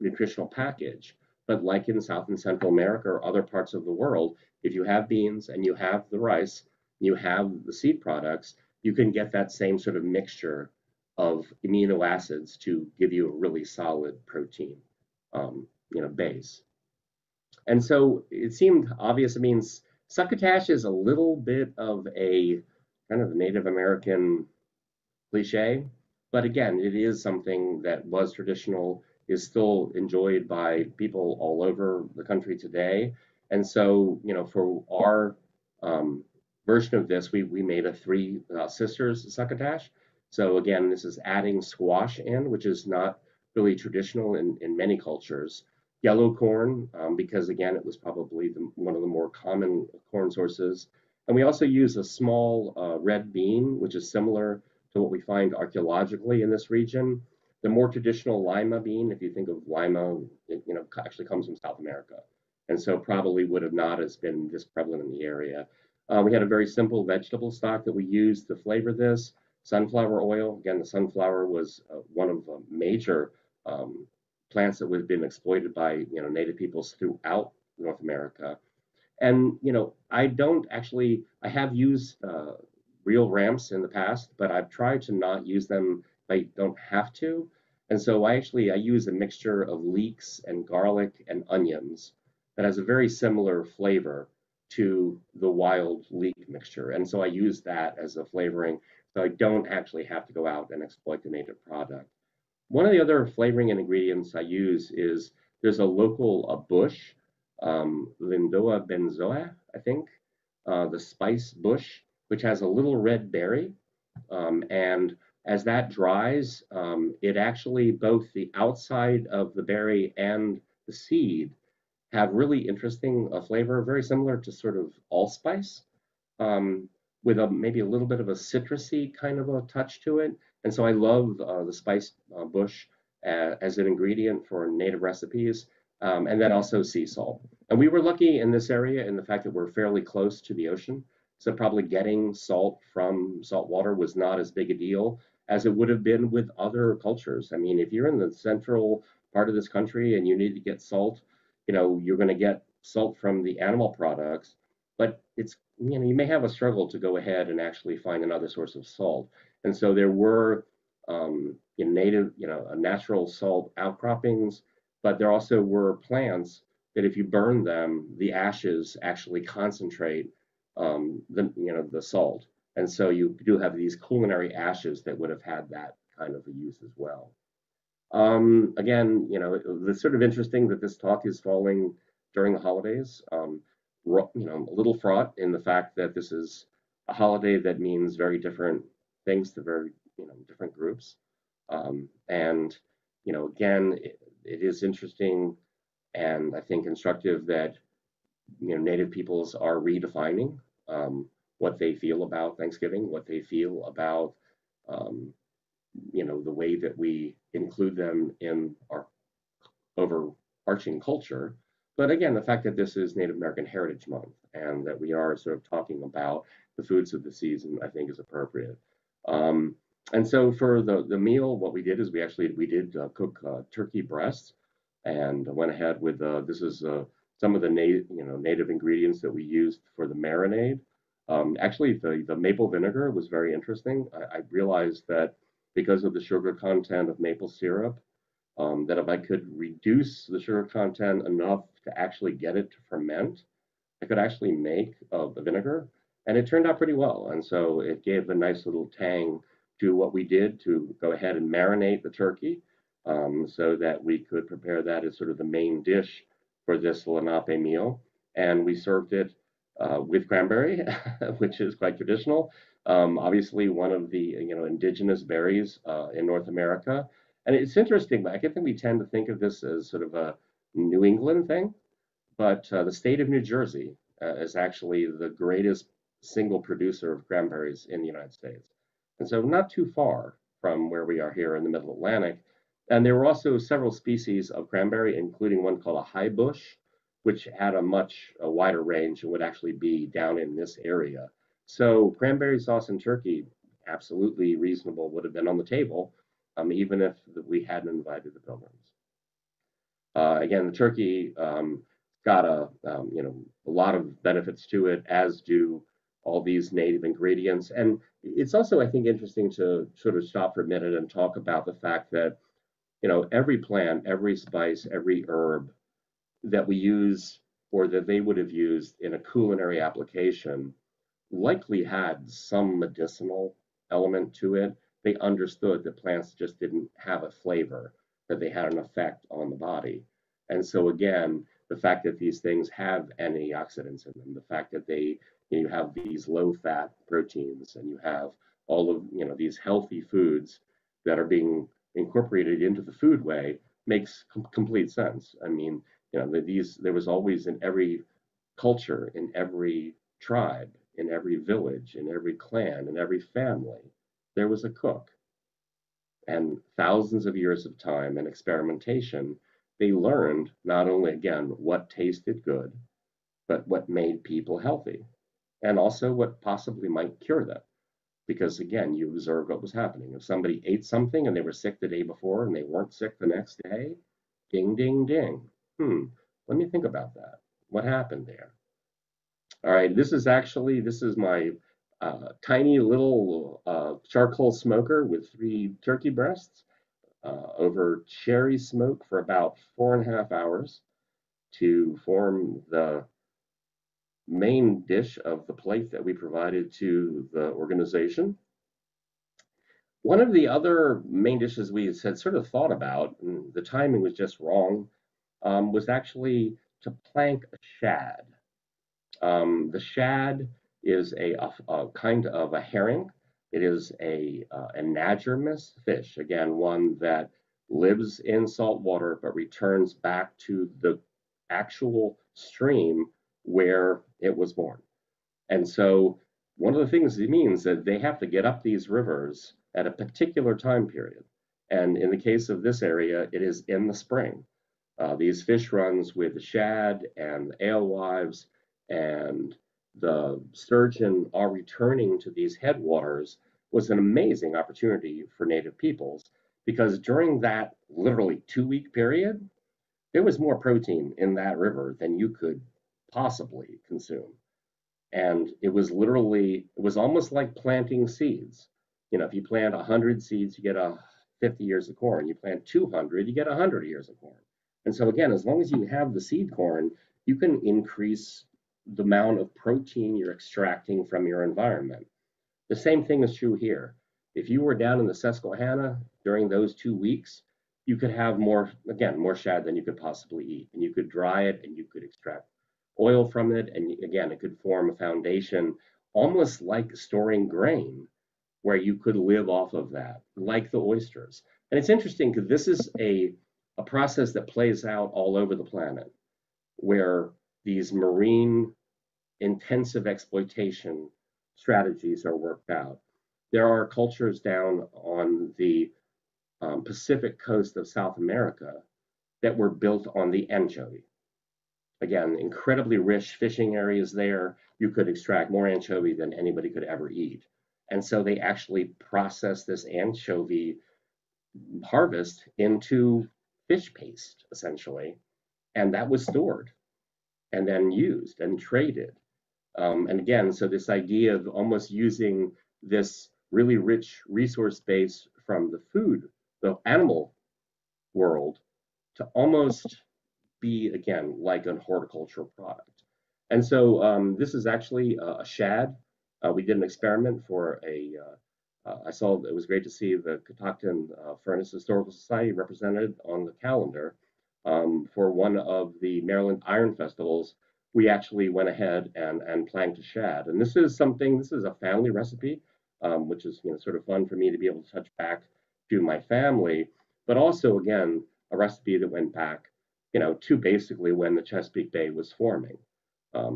nutritional package. But like in South and Central America or other parts of the world, if you have beans and you have the rice, you have the seed products, you can get that same sort of mixture of amino acids to give you a really solid protein, base. And so it seemed obvious. I mean, succotash is a little bit of a kind of Native American cliche, but again, it is something that was traditional, is still enjoyed by people all over the country today. And so, for our version of this, we made a three sisters succotash. So again, this is adding squash in, which is not really traditional in many cultures. Yellow corn, because again, it was probably one of the more common corn sources. And we also use a small red bean, which is similar to what we find archaeologically in this region. The more traditional lima bean, if you think of lima, it actually comes from South America, and so probably would have not as been this prevalent in the area. We had a very simple vegetable stock that we used to flavor this. Sunflower oil. Again, the sunflower was one of the major plants that would have been exploited by native peoples throughout North America. And I have used real ramps in the past, but I've tried to not use them if I don't have to. And so I use a mixture of leeks and garlic and onions that has a very similar flavor to the wild leek mixture. And so I use that as a flavoring, so I don't actually have to go out and exploit the native product. One of the other flavoring and ingredients I use is there's a local bush, Lindoa benzoa, I think, the spice bush, which has a little red berry. And as that dries, it actually, both the outside of the berry and the seed have really interesting flavor, very similar to sort of allspice, with maybe a little bit of a citrusy kind of a touch to it. And so I love the spice bush as an ingredient for native recipes, and then also sea salt. And we were lucky in this area in the fact that we're fairly close to the ocean. So probably getting salt from salt water was not as big a deal as it would have been with other cultures. I mean, if you're in the central part of this country and you need to get salt, you're going to get salt from the animal products, but you may have a struggle to go ahead and actually find another source of salt. And so there were native, natural salt outcroppings, but there also were plants that if you burn them, the ashes actually concentrate the salt. And so you do have these culinary ashes that would have had that kind of a use as well. Again, it's sort of interesting that this talk is falling during the holidays. A little fraught in the fact that this is a holiday that means very different things to very, different groups. And, again, it is interesting and I think instructive that, Native peoples are redefining what they feel about Thanksgiving, what they feel about, the way that we include them in our overarching culture. But again, the fact that this is Native American Heritage Month and that we are sort of talking about the foods of the season, I think is appropriate. And so for the meal, what we did is we did cook turkey breasts and went ahead with this is some of the native ingredients that we used for the marinade. Actually, the maple vinegar was very interesting. I realized that because of the sugar content of maple syrup, that if I could reduce the sugar content enough to actually get it to ferment, I could actually make the vinegar, and it turned out pretty well. And so it gave a nice little tang to what we did to go ahead and marinate the turkey. so that we could prepare that as sort of the main dish for this Lenape meal. And we served it with cranberry, which is quite traditional. Obviously, one of the indigenous berries in North America. And it's interesting, but I think we tend to think of this as sort of a New England thing, but the state of New Jersey is actually the greatest single producer of cranberries in the United States. And so not too far from where we are here in the Middle Atlantic. And there were also several species of cranberry, including one called a high bush, which had a wider range and would actually be down in this area. So cranberry sauce and turkey, absolutely reasonable, would have been on the table, even if we hadn't invited the pilgrims. Again, the turkey got a lot of benefits to it, as do all these native ingredients. And it's also, I think, interesting to sort of stop for a minute and talk about the fact that every plant, every spice, every herb that we use or that they would have used in a culinary application likely had some medicinal element to it. They understood that plants just didn't have a flavor, that they had an effect on the body. And so again, the fact that these things have antioxidants in them, the fact that you have these low fat proteins and you have all of these healthy foods that are being incorporated into the foodway makes complete sense. I mean, there was always in every culture, in every tribe, in every village, in every clan, in every family, there was a cook. And thousands of years of time and experimentation, they learned not only, again, what tasted good, but what made people healthy, and also what possibly might cure them. Because again, you observed what was happening. If somebody ate something and they were sick the day before and they weren't sick the next day, ding, ding, ding. Let me think about that. What happened there? All right, this is my tiny little charcoal smoker with 3 turkey breasts over cherry smoke for about 4.5 hours to form the main dish of the plate that we provided to the organization. One of the other main dishes we had sort of thought about, and the timing was just wrong, was actually to plank a shad. The shad is a kind of a herring. It is a anadromous fish, again, one that lives in salt water but returns back to the actual stream where it was born. And so one of the things it means that they have to get up these rivers at a particular time period. And in the case of this area, it is in the spring. These fish runs with the shad and the alewives and the sturgeon are returning to these headwaters was an amazing opportunity for native peoples because during that literally 2-week period, there was more protein in that river than you could possibly consume. And it was almost like planting seeds. If you plant 100 seeds, you get 50 years of corn. You plant 200, you get 100 years of corn. And so again, as long as you have the seed corn, you can increase the amount of protein you're extracting from your environment. The same thing is true here. If you were down in the Susquehanna during those 2 weeks, you could have more shad than you could possibly eat. And you could dry it and you could extract oil from it. And again, it could form a foundation almost like storing grain where you could live off of that, like the oysters. And it's interesting because this is a process that plays out all over the planet where these marine intensive exploitation strategies are worked out. There are cultures down on the Pacific coast of South America that were built on the anchovy. Again, incredibly rich fishing areas there. You could extract more anchovy than anybody could ever eat. And so they actually process this anchovy harvest into fish paste, essentially. And that was stored and then used and traded. And again, so this idea of almost using this really rich resource base from the animal world, to almost be, again, like a horticultural product. And so this is actually a shad. We did an experiment for I saw it was great to see the Catoctin Furnace Historical Society represented on the calendar for one of the Maryland Iron Festivals. We actually went ahead and planked a shad, and this is a family recipe, which is sort of fun for me to be able to touch back to my family, but also again a recipe that went back to basically when the Chesapeake Bay was forming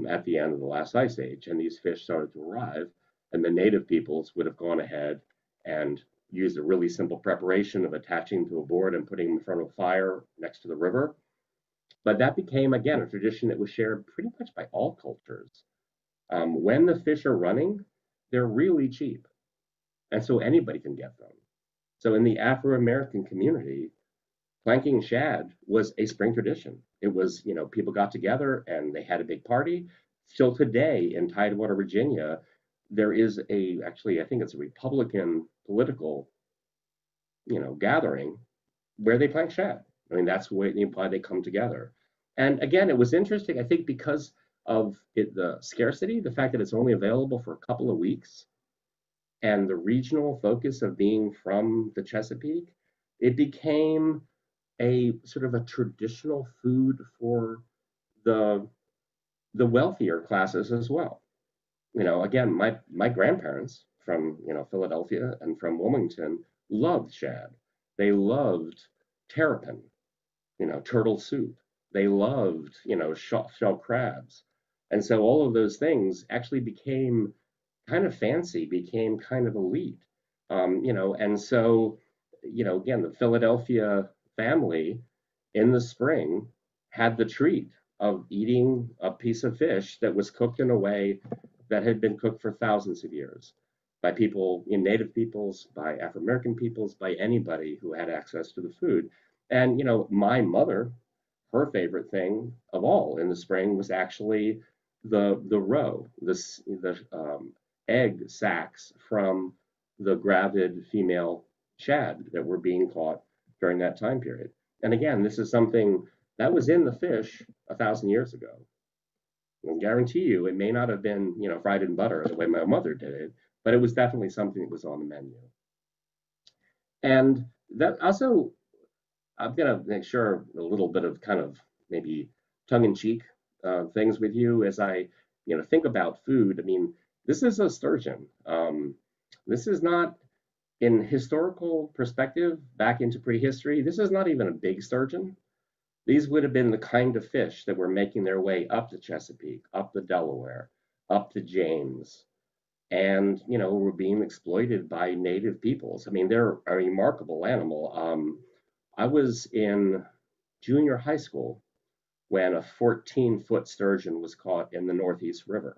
at the end of the last ice age, and these fish started to arrive, and the native peoples would have gone ahead and used a really simple preparation of attaching to a board and putting them in front of a fire next to the river. But that became, again, a tradition that was shared pretty much by all cultures. When the fish are running, they're really cheap. And so anybody can get them. So in the Afro-American community, planking shad was a spring tradition. It was, people got together and they had a big party. Still today in Tidewater, Virginia, there is actually, I think it's a Republican political, gathering where they plank shad. I mean, that's why they come together. And again, it was interesting, I think, because of the scarcity, the fact that it's only available for a couple of weeks, and the regional focus of being from the Chesapeake, it became a sort of a traditional food for the wealthier classes as well. Again, my grandparents from Philadelphia and from Wilmington loved shad. They loved terrapin, turtle soup. They loved shell crabs, and so all of those things actually became kind of fancy, became kind of elite, and so again, the Philadelphia family in the spring had the treat of eating a piece of fish that was cooked in a way that had been cooked for thousands of years by people in native peoples, by Afro-American peoples, by anybody who had access to the food. And my mother, her favorite thing of all in the spring was actually the roe, the egg sacs from the gravid female shad that were being caught during that time period. And again, this is something that was in the fish 1,000 years ago. I guarantee you, it may not have been, fried in butter the way my mother did it, but it was definitely something that was on the menu. And that also, I'm gonna make sure a little bit of kind of maybe tongue-in-cheek things with you as I, think about food. I mean, this is a sturgeon. This is not, in historical perspective, back into prehistory, this is not even a big sturgeon. These would have been the kind of fish that were making their way up the Chesapeake, up the Delaware, up the James, and were being exploited by native peoples. I mean, they're a remarkable animal. I was in junior high school when a 14-foot sturgeon was caught in the Northeast River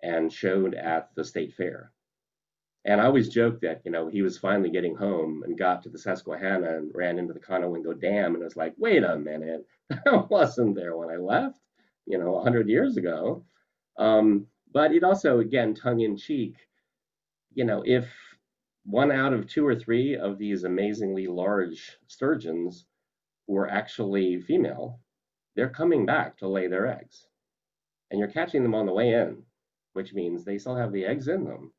and showed at the state fair. And I always joked that, he was finally getting home and got to the Susquehanna and ran into the Conowingo Dam. And it was like, wait a minute, I wasn't there when I left, 100 years ago. But it also, again, tongue in cheek, if one out of two or three of these amazingly large sturgeons were actually female, they're coming back to lay their eggs. And you're catching them on the way in, which means they still have the eggs in them.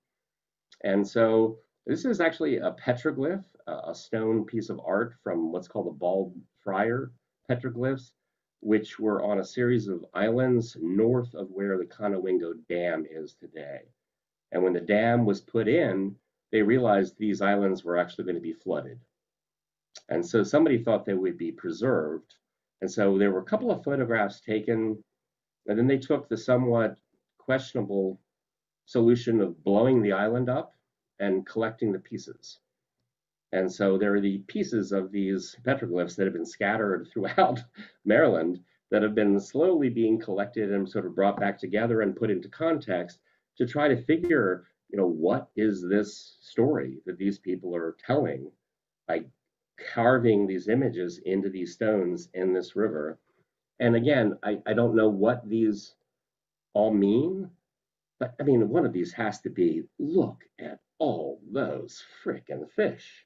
And so this is actually a petroglyph, a stone piece of art from what's called the Bald Friar petroglyphs, which were on a series of islands north of where the Conowingo Dam is today. And when the dam was put in, they realized these islands were actually going to be flooded. And so somebody thought they would be preserved. And so there were a couple of photographs taken, and then they took the somewhat questionable solution of blowing the island up and collecting the pieces. And so there are the pieces of these petroglyphs that have been scattered throughout Maryland that have been slowly being collected and sort of brought back together and put into context to try to figure, what is this story that these people are telling by carving these images into these stones in this river. And again, I don't know what these all mean, but I mean, one of these has to be, look at all those frickin' fish.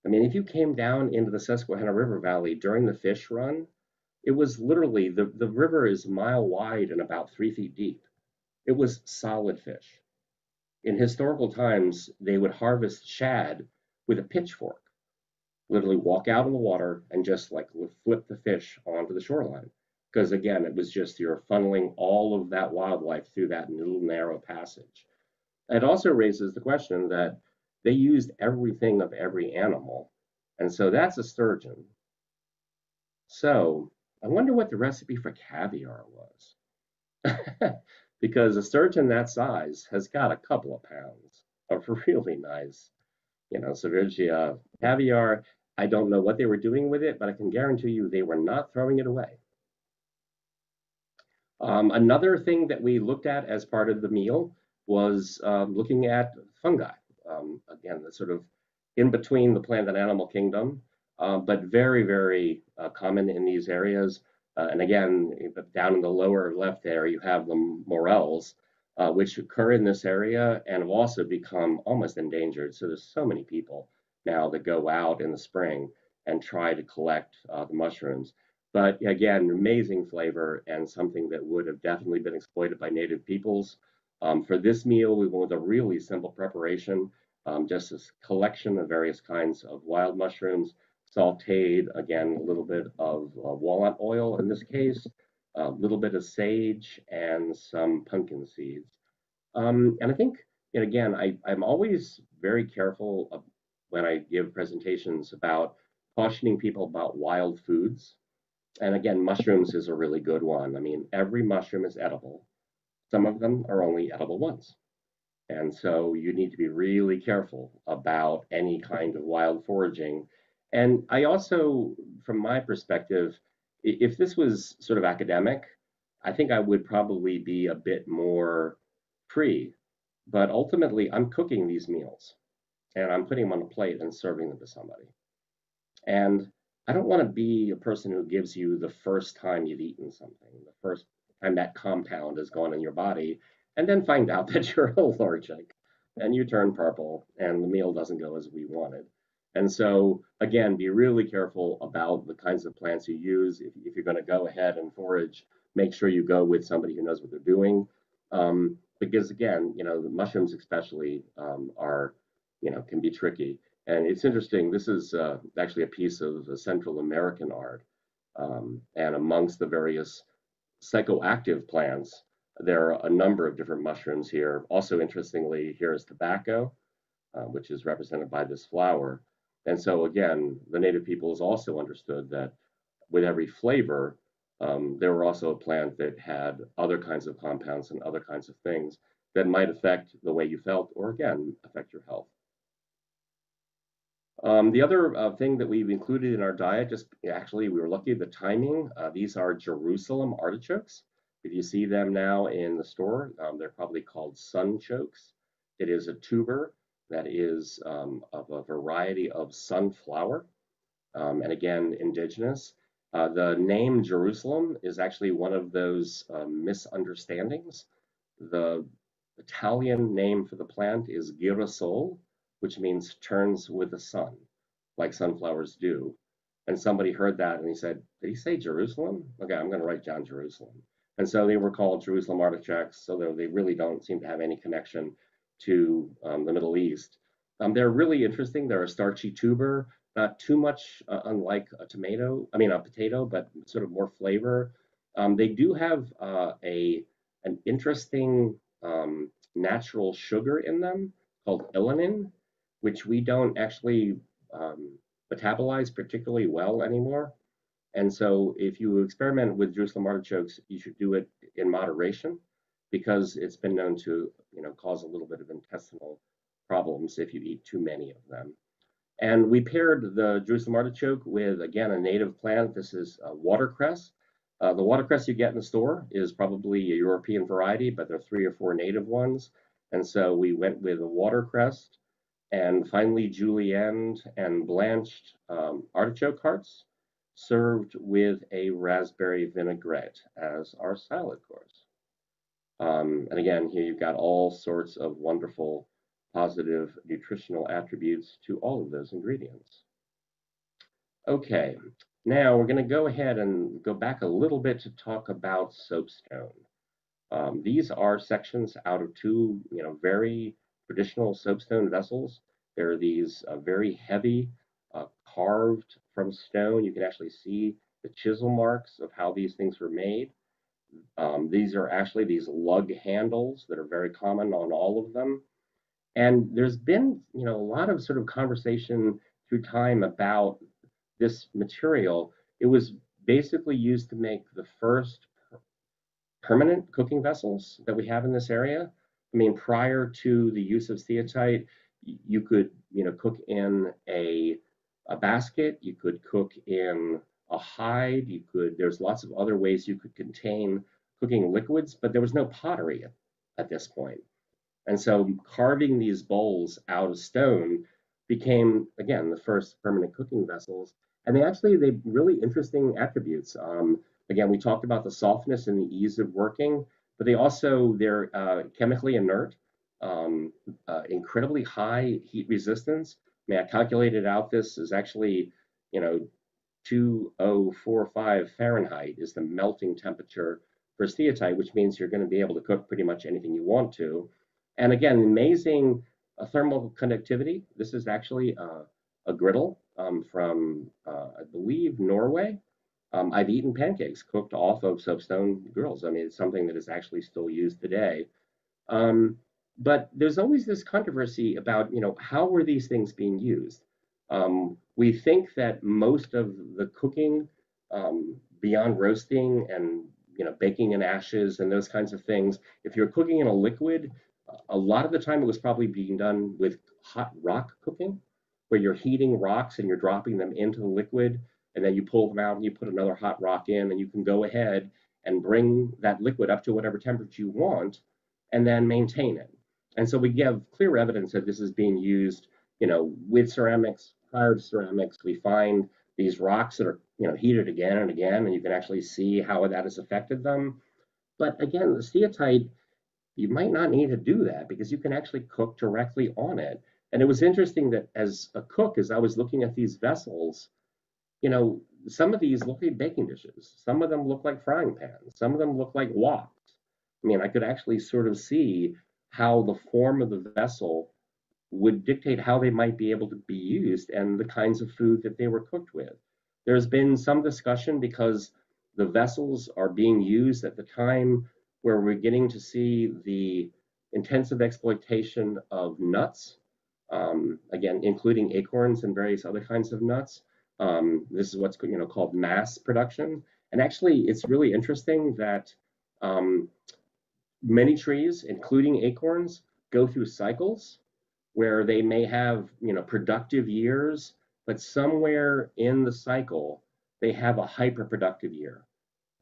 I mean, if you came down into the Susquehanna River Valley during the fish run, it was literally, the river is a mile wide and about 3 feet deep. It was solid fish. in historical times, they would harvest shad with a pitchfork, literally walk out in the water and just like flip the fish onto the shoreline. Because again, it was just you're funneling all of that wildlife through that little narrow passage. It also raises the question that they used everything of every animal. And so that's a sturgeon. So I wonder what the recipe for caviar was. Because a sturgeon that size has got a couple of pounds of really nice, Cervigia caviar. I don't know what they were doing with it, but I can guarantee you they were not throwing it away. Another thing that we looked at as part of the meal was looking at fungi. Again, the sort of in between the plant and animal kingdom, but very, very common in these areas. And again, down in the lower left there, you have the morels, which occur in this area and have also become almost endangered. So there's so many people now that go out in the spring and try to collect the mushrooms. But again, amazing flavor and something that would have definitely been exploited by native peoples. For this meal, we went with a really simple preparation, just a collection of various kinds of wild mushrooms, sauteed, again, a little bit of walnut oil in this case, a little bit of sage, and some pumpkin seeds. And I think, and again, I'm always very careful when I give presentations about cautioning people about wild foods. And again, mushrooms is a really good one. I mean, every mushroom is edible. Some of them are only edible once. And so you need to be really careful about any kind of wild foraging. And I also, from my perspective, if this was sort of academic, I think I would probably be a bit more free. But ultimately, I'm cooking these meals and I'm putting them on a plate and serving them to somebody. And I don't want to be a person who gives you the first time you've eaten something, the first time that compound has gone in your body, and then find out that you're allergic and you turn purple and the meal doesn't go as we wanted. And so, again, be really careful about the kinds of plants you use. If you're going to go ahead and forage, make sure you go with somebody who knows what they're doing. Because, again, the mushrooms especially are, can be tricky. And it's interesting, this is actually a piece of Central American art. And amongst the various psychoactive plants, there are a number of different mushrooms here. Also, interestingly, here is tobacco, which is represented by this flower. And so, again, the native peoples also understood that with every flavor, there were also a plant that had other kinds of compounds and other kinds of things that might affect the way you felt or, again, affect your health. The other thing that we've included in our diet, just actually we were lucky at the timing. These are Jerusalem artichokes. If you see them now in the store, they're probably called sunchokes. It is a tuber that is of a variety of sunflower, and again, indigenous. The name Jerusalem is actually one of those misunderstandings. The Italian name for the plant is girasole, which means turns with the sun, like sunflowers do. And somebody heard that and he said, did he say Jerusalem? Okay, I'm going to write down Jerusalem. And so they were called Jerusalem artichokes, so they really don't seem to have any connection to the Middle East. They're really interesting. They're a starchy tuber, not too much unlike a potato, but sort of more flavor. They do have an interesting natural sugar in them called ilanin, which we don't actually metabolize particularly well anymore. And so if you experiment with Jerusalem artichokes, you should do it in moderation because it's been known to cause a little bit of intestinal problems if you eat too many of them. And we paired the Jerusalem artichoke with, again, a native plant. This is watercress. The watercress you get in the store is probably a European variety, but there are 3 or 4 native ones. And so we went with a watercress and finely julienned and blanched artichoke hearts served with a raspberry vinaigrette as our salad course. And again, here you've got all sorts of wonderful positive nutritional attributes to all of those ingredients. Okay, now we're going to go ahead and go back a little bit to talk about soapstone. These are sections out of 2, very traditional soapstone vessels. They're these very heavy, carved from stone. You can actually see the chisel marks of how these things were made. These are actually these lug handles that are very common on all of them. And there's been, a lot of sort of conversation through time about this material. It was basically used to make the first permanent cooking vessels that we have in this area. I mean, prior to the use of steatite, you could, cook in a basket, you could cook in a hide, there's lots of other ways you could contain cooking liquids, but there was no pottery at this point. And so carving these bowls out of stone became, again, the first permanent cooking vessels. And they really interesting attributes. Again, we talked about the softness and the ease of working, but they're chemically inert, incredibly high heat resistance. I mean, I calculated out this is actually, 2045 Fahrenheit is the melting temperature for steatite, which means you're going to be able to cook pretty much anything you want to. And again, amazing thermal conductivity. This is actually a griddle from, I believe, Norway. I've eaten pancakes cooked off of soapstone grills. I mean, it's something that is actually still used today. Um, but there's always this controversy about, how were these things being used? We think that most of the cooking, beyond roasting and, baking in ashes and those kinds of things, if you're cooking in a liquid, a lot of the time it was probably being done with hot rock cooking, where you're heating rocks and you're dropping them into the liquid, and then you pull them out and you put another hot rock in, and you can go ahead and bring that liquid up to whatever temperature you want, and then maintain it. And so we give clear evidence that this is being used, with ceramics, prior to ceramics. We find these rocks that are, heated again and again, and you can actually see how that has affected them. But again, the steatite, you might not need to do that because you can actually cook directly on it. And it was interesting that as a cook, as I was looking at these vessels, some of these look like baking dishes. Some of them look like frying pans. Some of them look like woks. I mean, I could actually sort of see how the form of the vessel would dictate how they might be able to be used and the kinds of food that they were cooked with. There's been some discussion because the vessels are being used at the time where we're getting to see the intensive exploitation of nuts, again, including acorns and various other kinds of nuts. This is what's called mass production. And actually, it's really interesting that um, many trees, including acorns, go through cycles where they may have productive years, but somewhere in the cycle they have a hyper-productive year,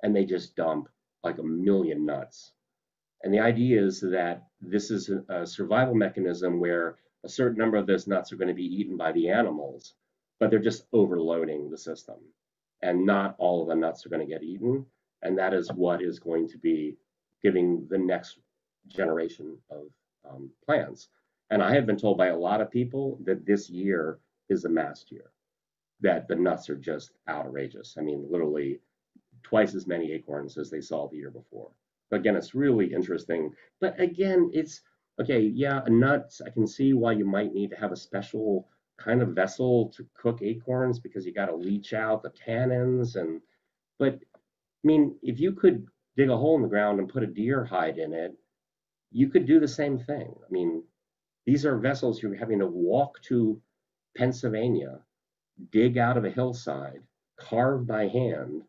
and they just dump like a million nuts. And the idea is that this is a survival mechanism where a certain number of those nuts are going to be eaten by the animals, but they're just overloading the system. And not all of the nuts are going to get eaten. And that is what is going to be giving the next generation of plants. And I have been told by a lot of people that this year is a mast year, that the nuts are just outrageous. I mean, literally twice as many acorns as they saw the year before. But again, it's really interesting. But again, it's okay, yeah, nuts, I can see why you might need to have a special kind of vessel to cook acorns because you got to leach out the tannins but I mean, if you could dig a hole in the ground and put a deer hide in it, you could do the same thing. I mean, these are vessels you're having to walk to Pennsylvania, dig out of a hillside, carve by hand,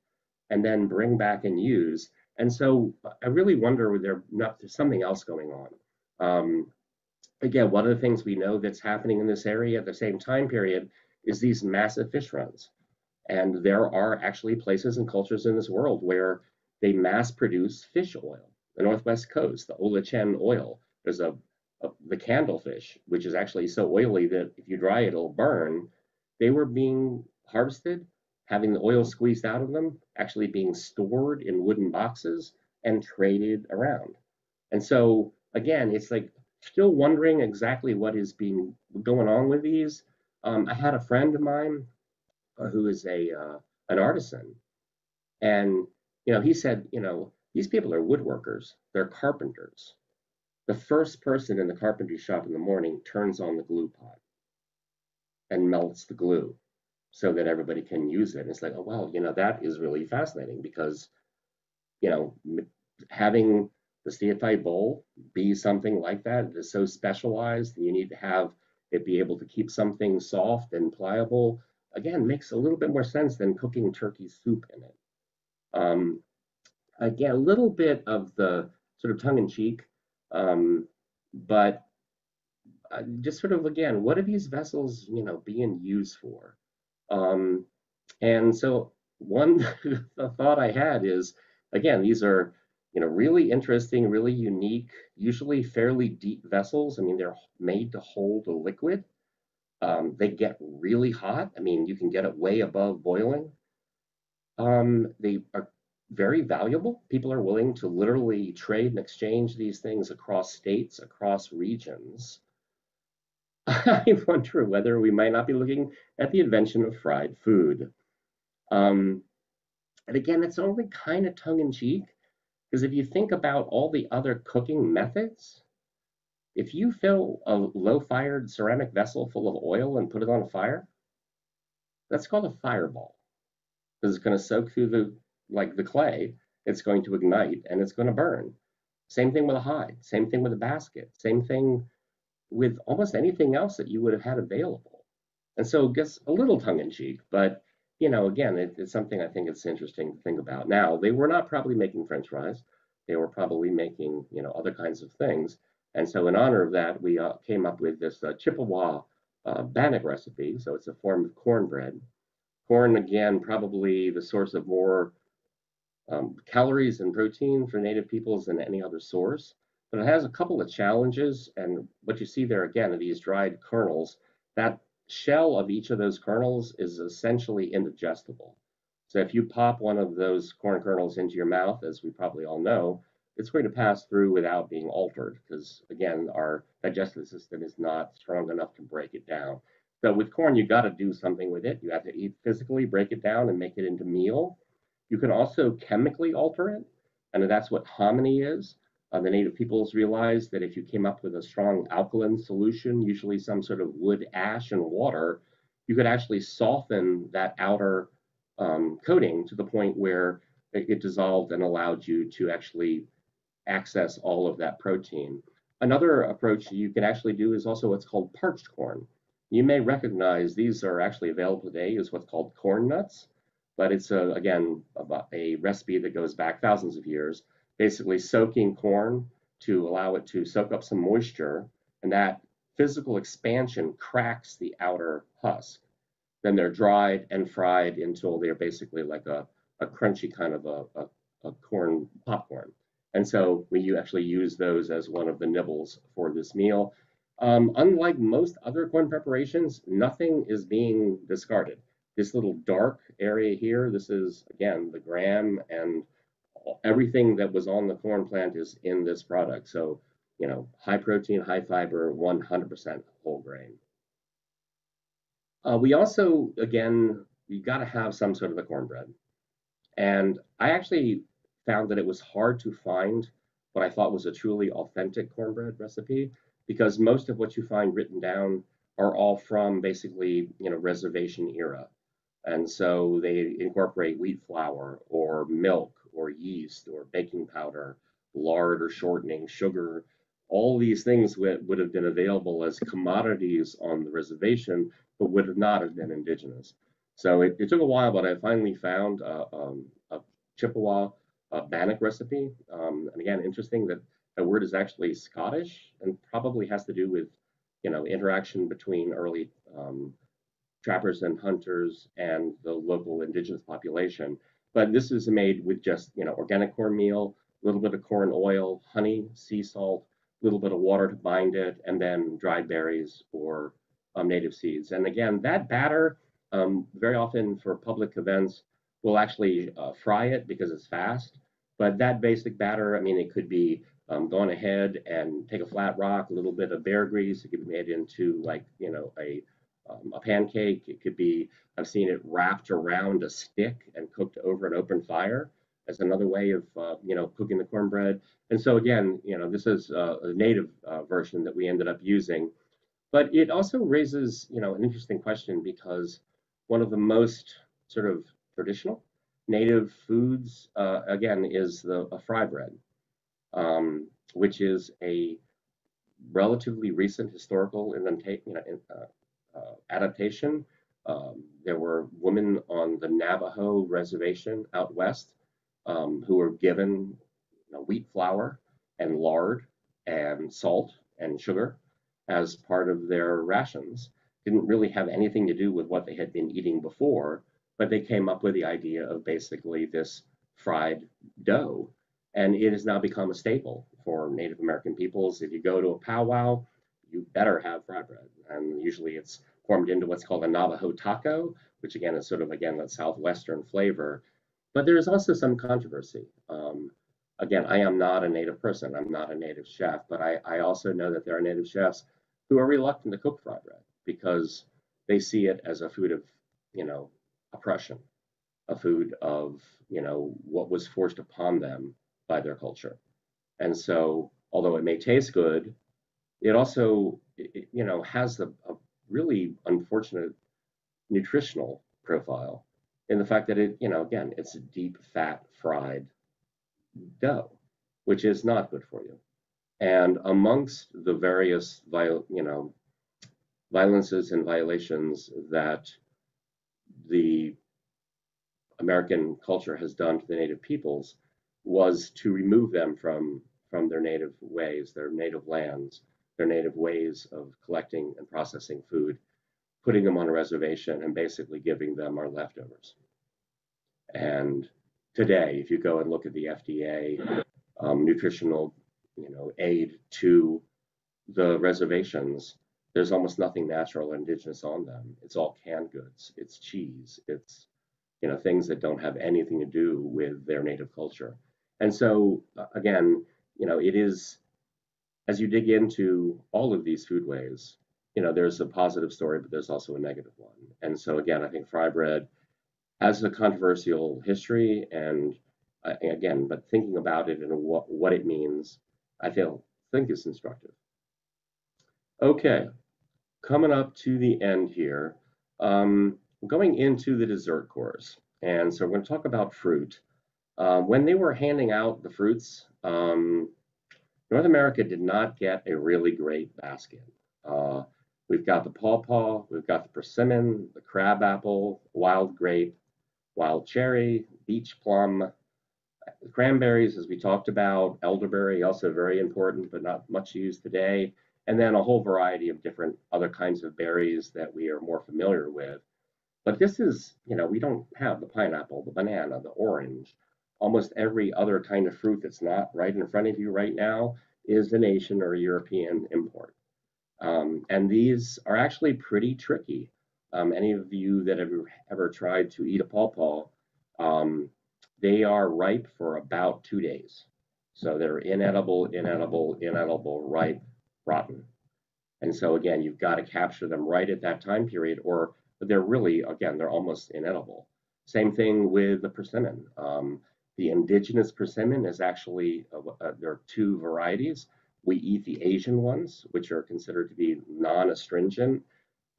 and then bring back and use. And so I really wonder whether there's something else going on. Again, one of the things we know that's happening in this area at the same time period is these massive fish runs. And there are actually places and cultures in this world where they mass produce fish oil. The Northwest Coast, the Olachen oil. There's the candlefish, which is actually so oily that if you dry it, it'll burn. They were being harvested, having the oil squeezed out of them, actually being stored in wooden boxes and traded around. And so again, it's like still wondering exactly what is being going on with these. I had a friend of mine who is an artisan, and he said, these people are woodworkers, they're carpenters, the first person in the carpentry shop in the morning turns on the glue pot and melts the glue so that everybody can use it. And it's like, oh, wow, that is really fascinating because, you know, having the CFI bowl be something like that is so specialized, and you need to have it be able to keep something soft and pliable. Again, makes a little bit more sense than cooking turkey soup in it. Um, Again, a little bit of the sort of tongue in cheek, but just sort of again, what are these vessels, being used for? Um, and so one thought I had is, again, these are, really interesting, really unique, usually fairly deep vessels. I mean, they're made to hold a liquid. They get really hot. I mean, you can get it way above boiling. They are very valuable. People are willing to literally trade and exchange these things across states, across regions. I wonder whether we might not be looking at the invention of fried food. Um, and again, it's only kind of tongue in cheek, because if you think about all the other cooking methods, if you fill a low fired ceramic vessel full of oil and put it on a fire, that's called a fireball, because it's going to soak through the clay, it's going to ignite and it's going to burn. Same thing with a hide, same thing with a basket, same thing with almost anything else that you would have had available. And so it gets a little tongue in cheek, but again, it's something I think it's interesting to think about. Now, they were not probably making French fries; they were probably making other kinds of things. And so, in honor of that, we came up with this Chippewa bannock recipe. So it's a form of cornbread. Corn, again, probably the source of more calories and protein for native peoples than any other source. But it has a couple of challenges. And what you see there again are these dried kernels. That shell of each of those kernels is essentially indigestible. So if you pop one of those corn kernels into your mouth, as we probably all know, it's going to pass through without being altered because, again, our digestive system is not strong enough to break it down. So with corn, you got to do something with it. You have to eat physically, break it down, and make it into meal. You can also chemically alter it, and that's what hominy is. The native peoples realized that if you came up with a strong alkaline solution, usually some sort of wood ash and water, you could actually soften that outer coating to the point where it dissolved and allowed you to actually access all of that protein. Another approach you can actually do is also what's called parched corn. You may recognize these are actually available today as what's called corn nuts, but it's again a recipe that goes back thousands of years, basically soaking corn to allow it to soak up some moisture, and that physical expansion cracks the outer husk. Then they're dried and fried until they're basically like a crunchy kind of a corn popcorn. And so we actually use those as one of the nibbles for this meal. Unlike most other corn preparations, nothing is being discarded. This little dark area here, this is, again, the gram, and everything that was on the corn plant is in this product. So, high protein, high fiber, 100% whole grain. We also, again, you got to have some sort of a cornbread. And I actually found that it was hard to find what I thought was a truly authentic cornbread recipe, because most of what you find written down are all from basically, reservation era. And so they incorporate wheat flour or milk or yeast or baking powder, lard or shortening, sugar. All these things would have been available as commodities on the reservation, but would not have been indigenous. So it took a while, but I finally found a Chippewa bannock recipe. And again, interesting that the word is actually Scottish and probably has to do with, interaction between early trappers and hunters and the local indigenous population. But this is made with just, organic cornmeal, a little bit of corn oil, honey, sea salt, a little bit of water to bind it, and then dried berries or native seeds. And again, that batter, very often for public events, we'll actually fry it because it's fast. But that basic batter, I mean, it could be going ahead and take a flat rock, a little bit of bear grease. It could be made into like, a pancake. It could be, I've seen it wrapped around a stick and cooked over an open fire. as another way of cooking the cornbread. And so again, this is a native version that we ended up using, but it also raises an interesting question because one of the most sort of traditional native foods again is a fry bread, which is a relatively recent historical adaptation. There were women on the Navajo reservation out west who were given wheat flour and lard and salt and sugar as part of their rations. Didn't really have anything to do with what they had been eating before, but they came up with the idea of basically this fried dough. And it has now become a staple for Native American peoples. If you go to a powwow, you better have fried bread. And usually it's formed into what's called a Navajo taco, which again is sort of, again, that Southwestern flavor. But there is also some controversy. Again, I am not a Native person. I'm not a Native chef, but I also know that there are Native chefs who are reluctant to cook fried bread because they see it as a food of, oppression, a food of, what was forced upon them by their culture. And so, although it may taste good, it also, has a really unfortunate nutritional profile in the fact that it, again, it's a deep fat fried dough, which is not good for you. And amongst the various, violences and violations that the American culture has done to the native peoples was to remove them from their native ways, their native lands, their native ways of collecting and processing food, putting them on a reservation and basically giving them our leftovers. And today, if you go and look at the FDA nutritional, aid to the reservations, there's almost nothing natural or indigenous on them. It's all canned goods. It's cheese. It's things that don't have anything to do with their native culture. And so again, it is, as you dig into all of these foodways, there's a positive story, but there's also a negative one. And so again, I think fry bread has a controversial history, and again, but thinking about it and what it means, I think is instructive. Okay, coming up to the end here, going into the dessert course. And so we're going to talk about fruit. When they were handing out the fruits, North America did not get a really great basket. We've got the pawpaw, we've got the persimmon, the crabapple, wild grape, wild cherry, beach plum, cranberries, as we talked about, elderberry, also very important, but not much used today, and then a whole variety of different other kinds of berries that we are more familiar with. But this is, we don't have the pineapple, the banana, the orange. Almost every other kind of fruit that's not right in front of you right now is an Asian or European import. And these are actually pretty tricky. Any of you that have ever tried to eat a pawpaw, they are ripe for about 2 days. So they're inedible, inedible, inedible, ripe, rotten. And so again, you've got to capture them right at that time period, or they're really, again, they're almost inedible. Same thing with the persimmon. The indigenous persimmon is actually, there are 2 varieties. We eat the Asian ones, which are considered to be non-astringent.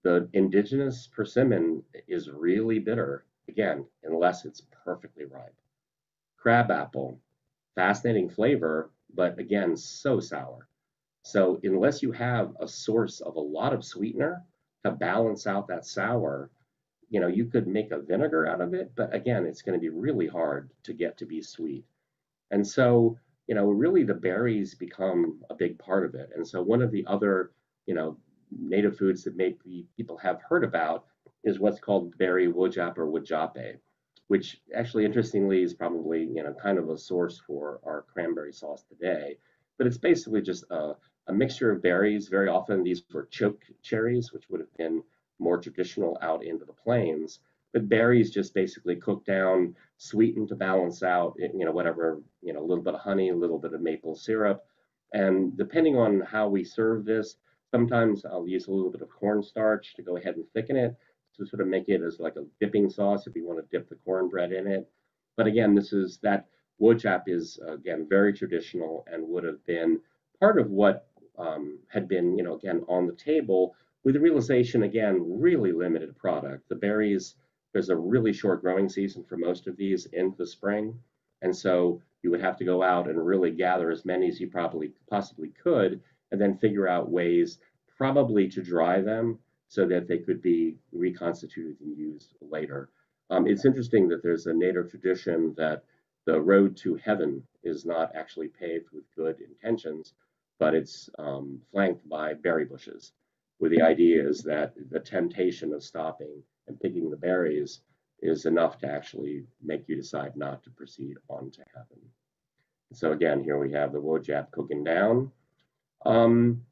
The indigenous persimmon is really bitter, again, unless it's perfectly ripe. Crabapple, fascinating flavor, but again, so sour. So unless you have a source of a lot of sweetener to balance out that sour, you could make a vinegar out of it, but again, it's going to be really hard to get to be sweet. And so, really the berries become a big part of it. And so one of the other, native foods that maybe people have heard about is what's called berry wojap or wojape, which actually interestingly is probably, kind of a source for our cranberry sauce today. But it's basically just a mixture of berries. Very often these were choke cherries, which would have been more traditional out into the plains. But berries just basically cooked down, sweetened to balance out, whatever, a little bit of honey, a little bit of maple syrup. And depending on how we serve this, sometimes I'll use a little bit of cornstarch to go ahead and thicken it to sort of make it as like a dipping sauce if you want to dip the cornbread in it. But again, this is that Wojap is, again, very traditional and would have been part of what had been, again, on the table with the realization, again, really limited product. The berries, there's a really short growing season for most of these into the spring. And so you would have to go out and really gather as many as you probably possibly could, and then figure out ways probably to dry them so that they could be reconstituted and used later. It's interesting that there's a native tradition that the road to heaven is not actually paved with good intentions, but it's flanked by berry bushes, where the idea is that the temptation of stopping and picking the berries is enough to actually make you decide not to proceed on to heaven. So again, here we have the Wojap cooking down. Um,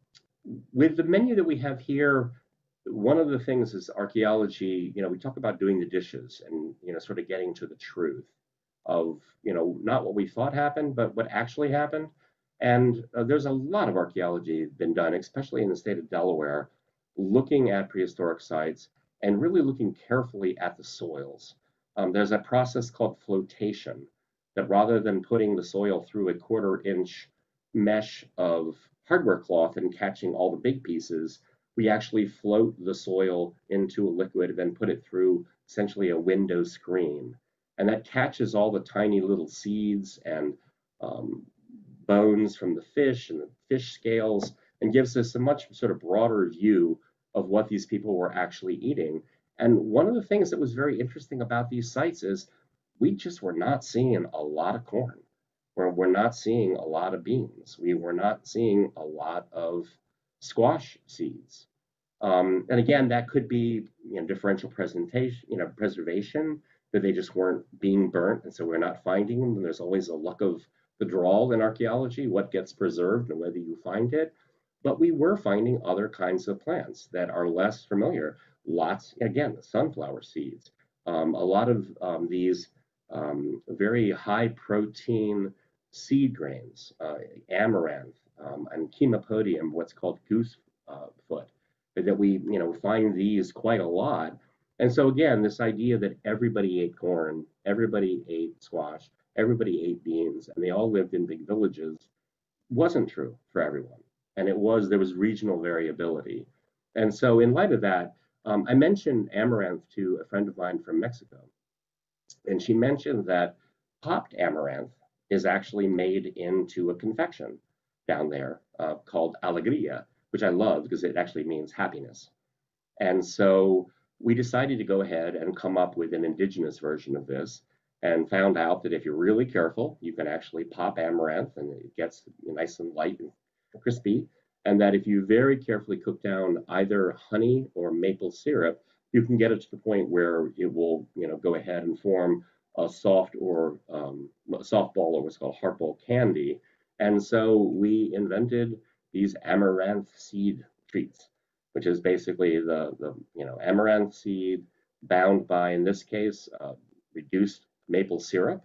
with the menu that we have here, one of the things is archaeology. We talk about doing the dishes and sort of getting to the truth of not what we thought happened, but what actually happened. And there's a lot of archaeology been done, especially in the state of Delaware, looking at prehistoric sites and really looking carefully at the soils. There's a process called flotation that rather than putting the soil through a quarter-inch mesh of hardware cloth and catching all the big pieces, we actually float the soil into a liquid and then put it through essentially a window screen. And that catches all the tiny little seeds and bones from the fish and the fish scales and gives us a much sort of broader view of what these people were actually eating. And one of the things that was very interesting about these sites is we just were not seeing a lot of corn. We're not seeing a lot of beans. We were not seeing a lot of squash seeds. And again, that could be differential presentation, preservation, that they just weren't being burnt, and so we're not finding them. And there's always a luck of the draw in archaeology, what gets preserved and whether you find it. But we were finding other kinds of plants that are less familiar. Lots, again, sunflower seeds. A lot of these very high protein seed grains, amaranth, and chemopodium, what's called goose foot, that we find these quite a lot. And so again, this idea that everybody ate corn, everybody ate squash, everybody ate beans, and they all lived in big villages wasn't true for everyone. And there was regional variability. And so in light of that, I mentioned amaranth to a friend of mine from Mexico. And she mentioned that popped amaranth is actually made into a confection down there called alegria, which I love because it actually means happiness. And so we decided to go ahead and come up with an indigenous version of this and found out that if you're really careful, you can actually pop amaranth and it gets nice and light and crispy. And that if you very carefully cook down either honey or maple syrup, you can get it to the point where it will, go ahead and form a soft or soft ball or what's called hard ball candy. And so we invented these amaranth seed treats, which is basically the amaranth seed bound by, in this case, reduced maple syrup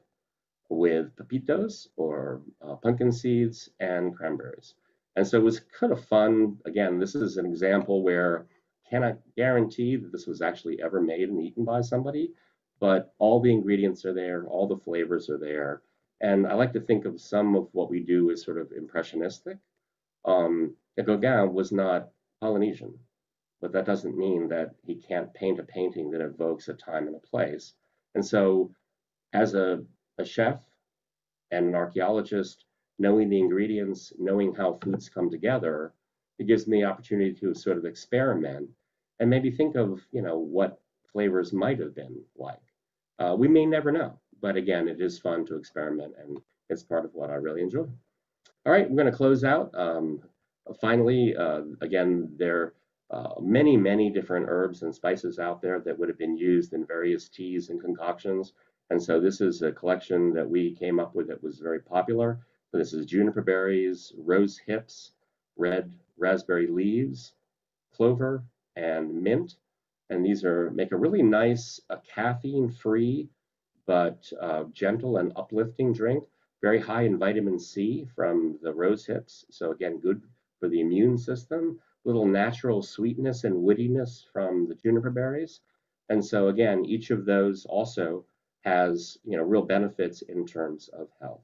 with pepitos or pumpkin seeds and cranberries. And so it was kind of fun. Again, this is an example where I cannot guarantee that this was actually ever made and eaten by somebody, but all the ingredients are there, all the flavors are there. And I like to think of some of what we do as sort of impressionistic. Gauguin was not Polynesian, but that doesn't mean that he can't paint a painting that evokes a time and a place. And so as a chef and an archaeologist, knowing the ingredients, knowing how foods come together, it gives me the opportunity to sort of experiment and maybe think of, what flavors might have been like. We may never know, but again, it is fun to experiment and it's part of what I really enjoy. All right, we're going to close out. Finally, again, there are many, many different herbs and spices out there that would have been used in various teas and concoctions. And so this is a collection that we came up with that was very popular. So this is juniper berries, rose hips, red raspberry leaves, clover, and mint. And these make a really nice caffeine-free but gentle and uplifting drink. Very high in vitamin C from the rose hips. So again, good for the immune system. Little natural sweetness and woodiness from the juniper berries. And so again, each of those also has, real benefits in terms of health.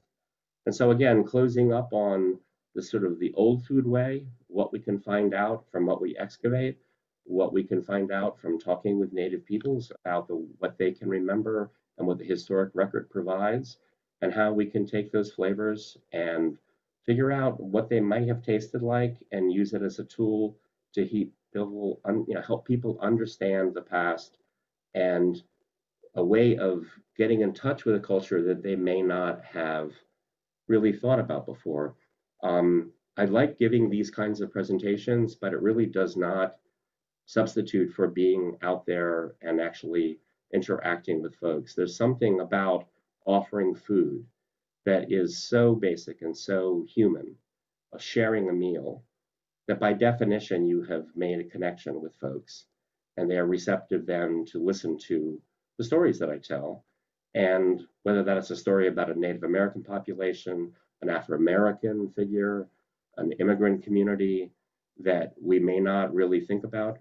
And so again, closing up on the sort of the old food way, what we can find out from what we excavate, what we can find out from talking with native peoples about what they can remember and what the historic record provides, and how we can take those flavors and figure out what they might have tasted like and use it as a tool to help people understand the past and a way of getting in touch with a culture that they may not have really thought about before. I like giving these kinds of presentations, but it really does not substitute for being out there and actually interacting with folks. There's something about offering food that is so basic and so human, sharing a meal, that by definition you have made a connection with folks and they are receptive then to listen to the stories that I tell. And whether that is a story about a Native American population, an Afro-American figure, an immigrant community that we may not really think about.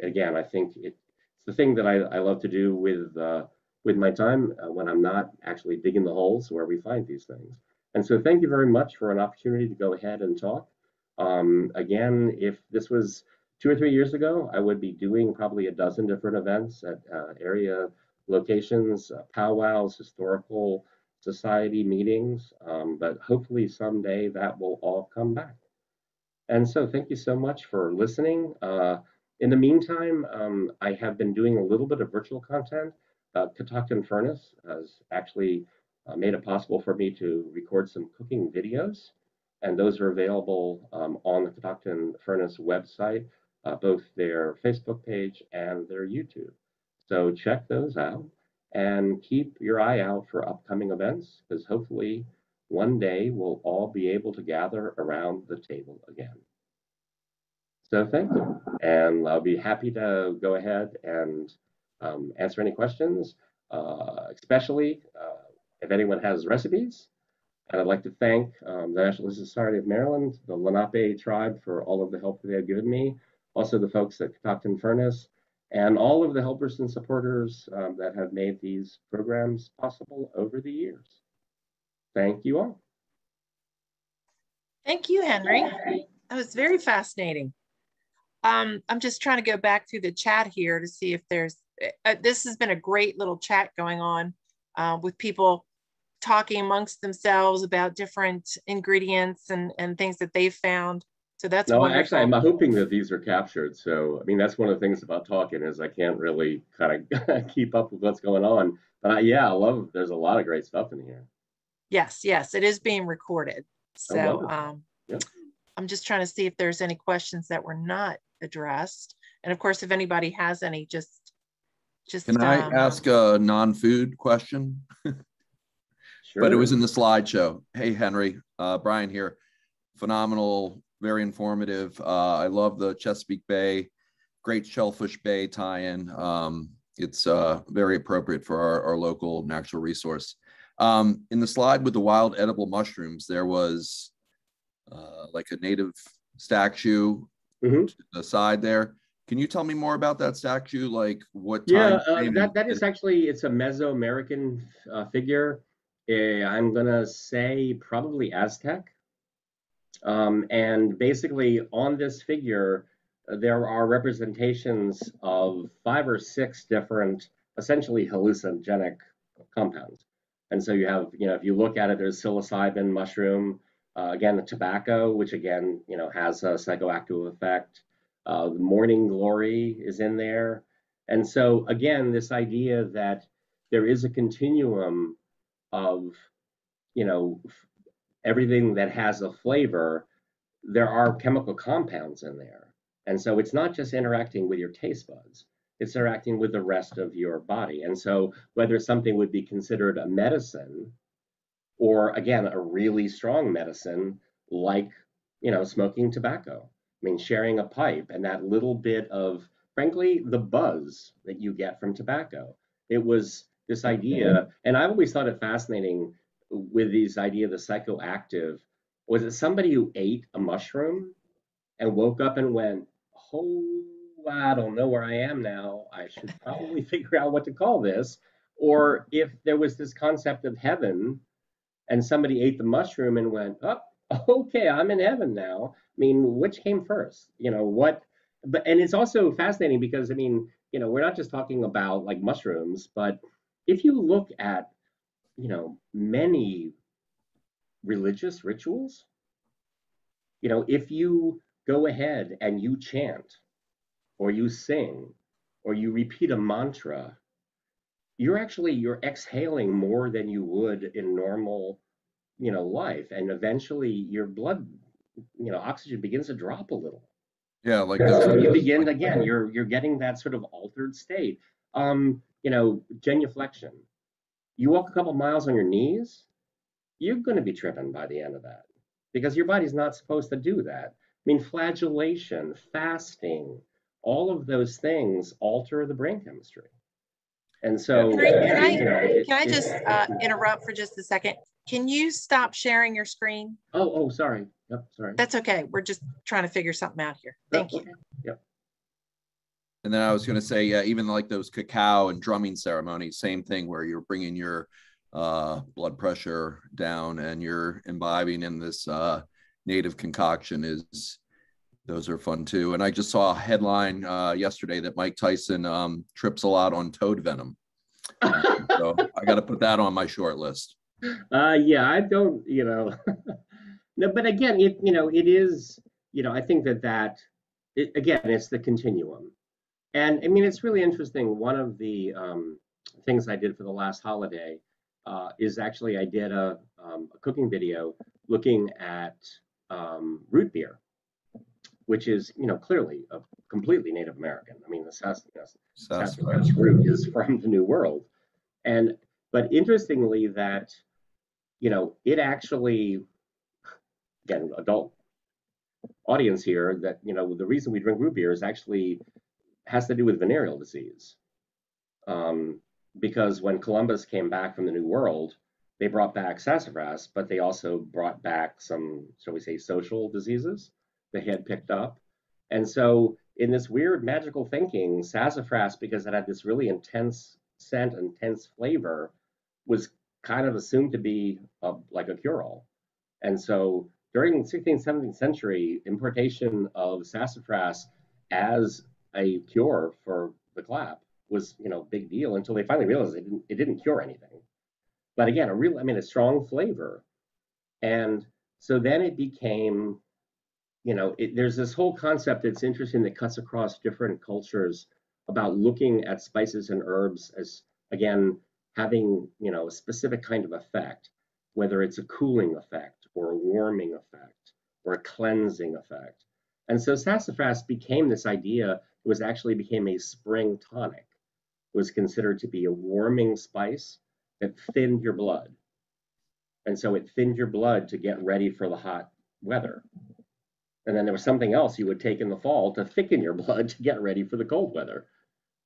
Again, I think it's the thing that I love to do with my time when I'm not actually digging the holes where we find these things. And so thank you very much for an opportunity to go ahead and talk. Again, if this was 2 or 3 years ago, I would be doing probably a dozen different events at area locations, powwows, historical society meetings, but hopefully someday that will all come back. And so thank you so much for listening. In the meantime, I have been doing a little bit of virtual content. Catoctin Furnace has actually made it possible for me to record some cooking videos, and those are available on the Catoctin Furnace website, both their Facebook page and their YouTube. So check those out and keep your eye out for upcoming events, because hopefully one day we'll all be able to gather around the table again. So thank you, and I'll be happy to go ahead and answer any questions, especially if anyone has recipes. And I'd like to thank the National Society of Maryland, the Lenape tribe, for all of the help that they have given me, also the folks at Catoctin Furnace, and all of the helpers and supporters that have made these programs possible over the years. Thank you all. Thank you, Henry. That was very fascinating. I'm just trying to go back through the chat here to see if there's, this has been a great little chat going on with people talking amongst themselves about different ingredients and things that they've found. So that's wonderful. Actually, I'm hoping that these are captured. So, I mean, that's one of the things about talking is I can't really kind of keep up with what's going on. But I love, there's a lot of great stuff in here. Yes, it is being recorded. So yep. I'm just trying to see if there's any questions that were not addressed. And of course, if anybody has any, just can I ask a non-food question? Sure. But it was in the slideshow. Hey, Henry, Brian here. Phenomenal, very informative. I love the Chesapeake Bay, great Shellfish Bay tie-in. It's very appropriate for our local natural resource. In the slide with the wild edible mushrooms, there was like a native statue to the side there. Can you tell me more about that statue? Like what time? Yeah, that is actually, it's a Mesoamerican figure. I'm gonna say probably Aztec. And basically on this figure, there are representations of 5 or 6 different, essentially hallucinogenic compounds. And so you have, if you look at it, there's psilocybin mushroom, again, the tobacco, which again, has a psychoactive effect. The morning glory is in there. And so again, this idea that there is a continuum of, everything that has a flavor, there are chemical compounds in there. And so it's not just interacting with your taste buds, it's interacting with the rest of your body. And so whether something would be considered a medicine or again, a really strong medicine like, smoking tobacco. I mean, sharing a pipe and that little bit of, frankly, the buzz that you get from tobacco. It was this idea, and I've always thought it fascinating with this idea of the psychoactive. Was it somebody who ate a mushroom and woke up and went, oh, I don't know where I am now. I should probably figure out what to call this. or if there was this concept of heaven and somebody ate the mushroom and went, oh, okay, I'm in heaven now. I mean, which came first? What? But and it's also fascinating because I mean, we're not just talking about like mushrooms, but if you look at, many religious rituals, if you go ahead and you chant or you sing or you repeat a mantra, you're exhaling more than you would in normal, life, and eventually your blood, oxygen begins to drop a little. Yeah, like so you begin again. You're getting that sort of altered state. Genuflection. You walk a couple miles on your knees, you're going to be tripping by the end of that because your body's not supposed to do that. I mean, flagellation, fasting, all of those things alter the brain chemistry. And so, can I just interrupt for just a second? Can you stop sharing your screen? Oh, sorry. Yep, sorry. That's okay. We're just trying to figure something out here. Thank you. Yep. And then I was going to say, yeah, even like those cacao and drumming ceremonies, same thing where you're bringing your blood pressure down and you're imbibing in this native concoction. Those are fun too. And I just saw a headline yesterday that Mike Tyson trips a lot on toad venom. So I got to put that on my short list. Yeah, I don't, no, but again, it is, I think that again, it's the continuum. And I mean, it's really interesting. One of the things I did for the last holiday is actually I did a cooking video looking at root beer, which is, clearly a completely Native American. I mean, the sassafras root is from the New World. But interestingly that, it actually, again, adult audience here, that, the reason we drink root beer is actually has to do with venereal disease. Because when Columbus came back from the New World, they brought back sassafras, but they also brought back some, shall we say, social diseases that he had picked up. And so in this weird magical thinking, sassafras, because it had this really intense scent, intense flavor, was kind of assumed to be like a cure-all. And so during the 16th, 17th century, importation of sassafras as a cure for the clap was, big deal until they finally realized it didn't cure anything. But again, a strong flavor. And so then it became, there's this whole concept that's interesting that cuts across different cultures about looking at spices and herbs as, again, having, a specific kind of effect, whether it's a cooling effect or a warming effect or a cleansing effect. And so sassafras became this idea. It was actually became a spring tonic. It was considered to be a warming spice that thinned your blood. And so it thinned your blood to get ready for the hot weather. And then there was something else you would take in the fall to thicken your blood to get ready for the cold weather.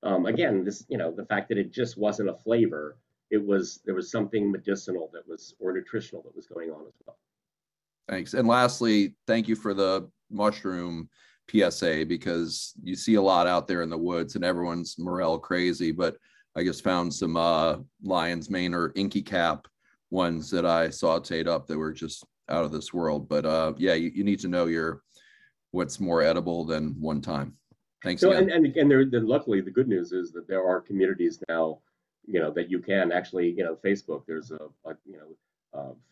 Again, this, the fact that it just wasn't a flavor, there was something medicinal or nutritional that was going on as well. Thanks. And lastly, thank you for the mushroom PSA, because you see a lot out there in the woods and everyone's morel crazy, but I just found some lion's mane or inky cap ones that I sauteed up that were just out of this world. But yeah, you need to know what's more edible than one time. Thanks. So, again. And luckily the good news is that there are communities now, that you can actually, Facebook, there's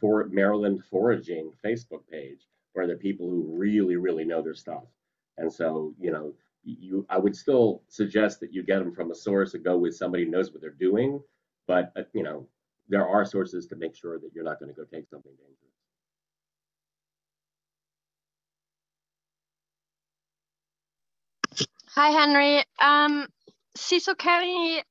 for Maryland foraging Facebook page where there are people who really, really know their stuff. And so, I would still suggest that you get them from a source and go with somebody who knows what they're doing. But, there are sources to make sure that you're not going to go take something dangerous. Hi, Henry. Cecil County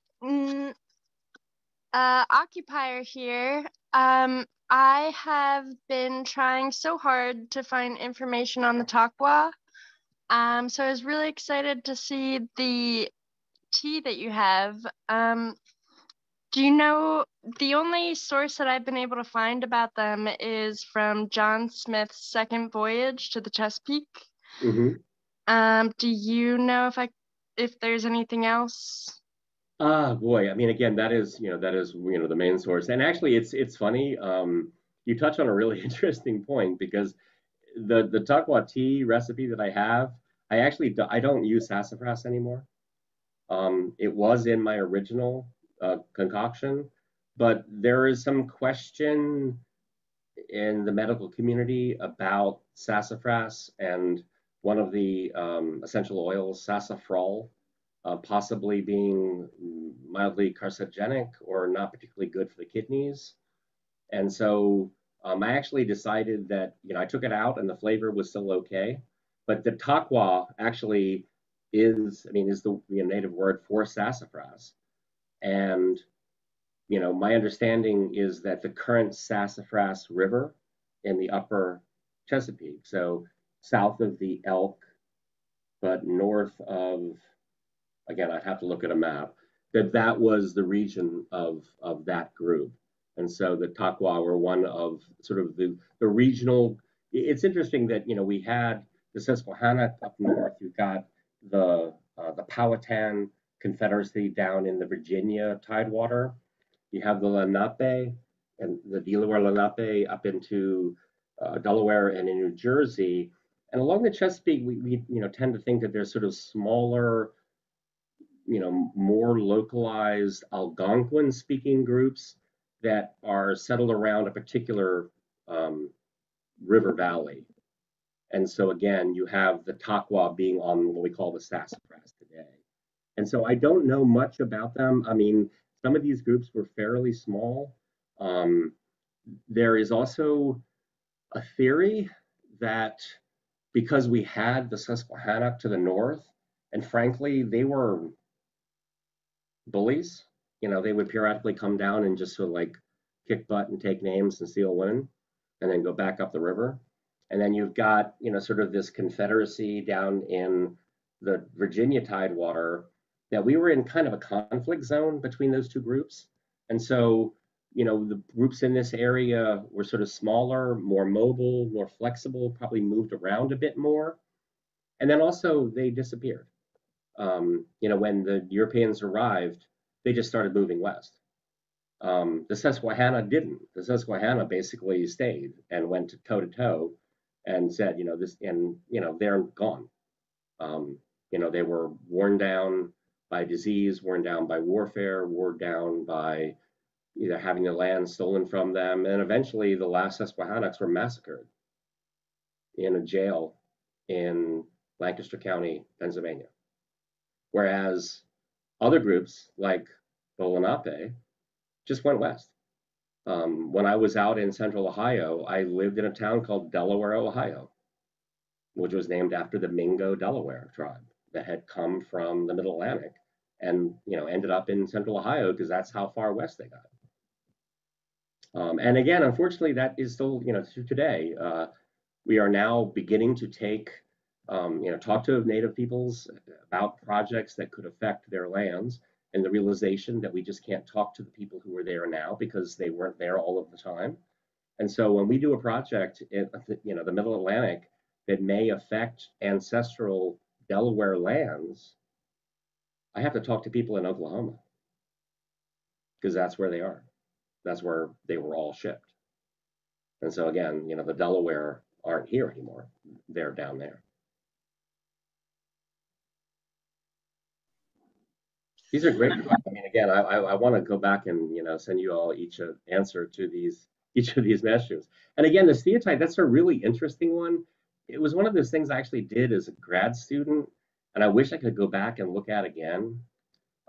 occupier here. I have been trying so hard to find information on the Takwa. So I was really excited to see the tea that you have. Do you know, the only source that I've been able to find about them is from John Smith's second voyage to the Chesapeake. Mm-hmm. Do you know if there's anything else? Boy, I mean, again, the main source. And actually, it's funny. You touch on a really interesting point because the Takwa tea recipe that I have, I don't use sassafras anymore. It was in my original concoction, but there is some question in the medical community about sassafras and one of the essential oils, sassafrol, possibly being mildly carcinogenic or not particularly good for the kidneys. And so I actually decided that, I took it out and the flavor was still okay. But the takwa actually is the native word for sassafras. And, my understanding is that the current Sassafras River in the upper Chesapeake, so south of the Elk, but north of, again, I'd have to look at a map, that was the region of that group. And so the Takwa were one of sort of the regional. It's interesting that we had the Susquehannock up north. You've got the Powhatan Confederacy down in the Virginia Tidewater. You have the Lenape and the Delaware Lenape up into Delaware and in New Jersey. And along the Chesapeake, we tend to think that there's sort of smaller, more localized Algonquin speaking groups that are settled around a particular river valley. And so again, you have the Takwa being on what we call the sassafras today. And so I don't know much about them. I mean, some of these groups were fairly small. There is also a theory that because we had the Susquehannock to the north, and frankly, they were bullies. They would periodically come down and just sort of like kick butt and take names and steal women and then go back up the river. And then you've got, sort of this confederacy down in the Virginia Tidewater that we were in kind of a conflict zone between those two groups. And so, the groups in this area were sort of smaller, more mobile, more flexible, probably moved around a bit more. And then also they disappeared. When the Europeans arrived, they just started moving west. The Susquehanna didn't. The Susquehanna basically stayed and went toe to toe and said, they're gone. They were worn down by disease, worn down by warfare, worn down by either having the land stolen from them. And eventually the last Susquehannocks were massacred in a jail in Lancaster County, Pennsylvania. Whereas other groups like the Lenape just went west. When I was out in central Ohio, I lived in a town called Delaware, Ohio, which was named after the Mingo Delaware tribe that had come from the Middle Atlantic and ended up in central Ohio because that's how far west they got. And again, unfortunately, that is still to today. We are now beginning to talk to Native peoples about projects that could affect their lands, and the realization that we just can't talk to the people who are there now because they weren't there all of the time. And so when we do a project in the Middle Atlantic that may affect ancestral Delaware lands, I have to talk to people in Oklahoma because that's where they are. That's where they were all shipped. And so again, the Delaware aren't here anymore. They're down there. These are great. I mean, again, I want to go back and send you all each an answer to each of these messages. And again, the steatite, that's a really interesting one. It was one of those things I actually did as a grad student, and I wish I could go back and look at again,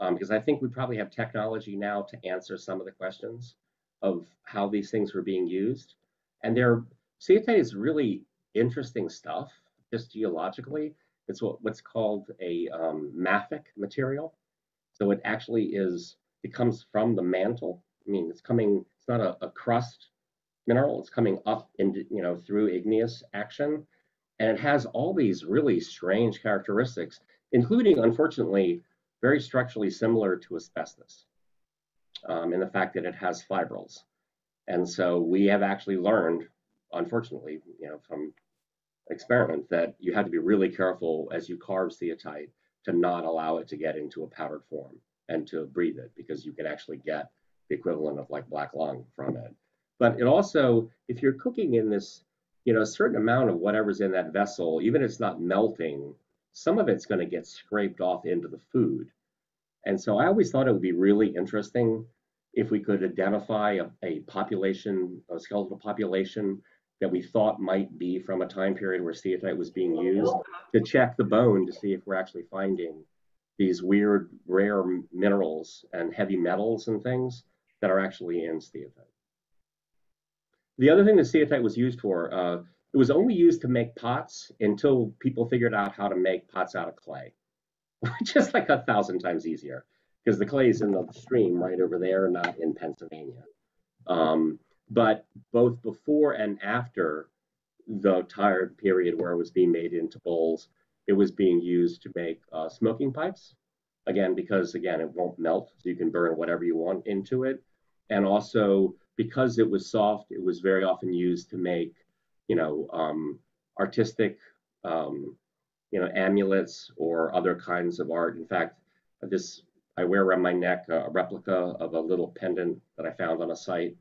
because I think we probably have technology now to answer some of the questions of how these things were being used. And steatite is really interesting stuff, just geologically. It's what's called a mafic material. So it actually it comes from the mantle. I mean, it's not a crust mineral. It's coming up into, through igneous action. And it has all these really strange characteristics, including, unfortunately, very structurally similar to asbestos in the fact that it has fibrils. And so we have actually learned, unfortunately, from experiment that you have to be really careful as you carve steatite to not allow it to get into a powdered form. and to breathe it, because you can actually get the equivalent of like black lung from it. But it also, if you're cooking in this, a certain amount of whatever's in that vessel, even if it's not melting, some of it's going to get scraped off into the food. And so I always thought it would be really interesting if we could identify a population, a skeletal population that we thought might be from a time period where steatite was being used, to check the bone to see if we're actually finding these weird, rare minerals and heavy metals and things that are actually in steatite. The other thing that steatite was used for, it was only used to make pots until people figured out how to make pots out of clay, which is like 1,000 times easier, because the clay is in the stream right over there, not in Pennsylvania. But both before and after the entire period where it was being made into bowls, it was being used to make smoking pipes. Again, because again, it won't melt, so you can burn whatever you want into it. And also, because it was soft, it was very often used to make, artistic, amulets or other kinds of art. In fact, I wear around my neck a replica of a little pendant that I found on a site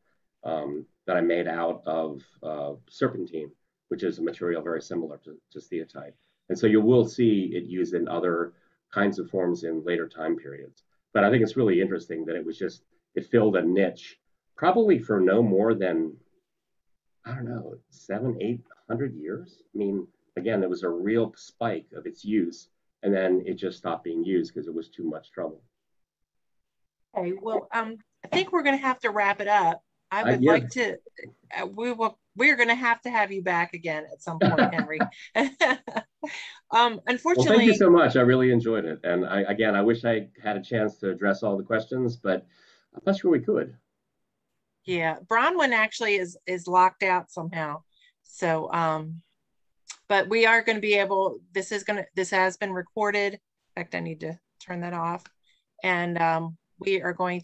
that I made out of serpentine, which is a material very similar to steatite. And so you will see it used in other kinds of forms in later time periods. But I think it's really interesting that it filled a niche, probably for no more than, 700-800 years. I mean, again, there was a real spike of its use, and then it just stopped being used because it was too much trouble. Okay, well, I think we're going to have to wrap it up. I would like to, we're going to have you back again at some point, Henry. Unfortunately. Well, thank you so much. I really enjoyed it. And I wish I had a chance to address all the questions, but I'm not sure we could. Yeah, Bronwyn actually is locked out somehow. So, but we are going to be able, this has been recorded. In fact, I need to turn that off. And we are going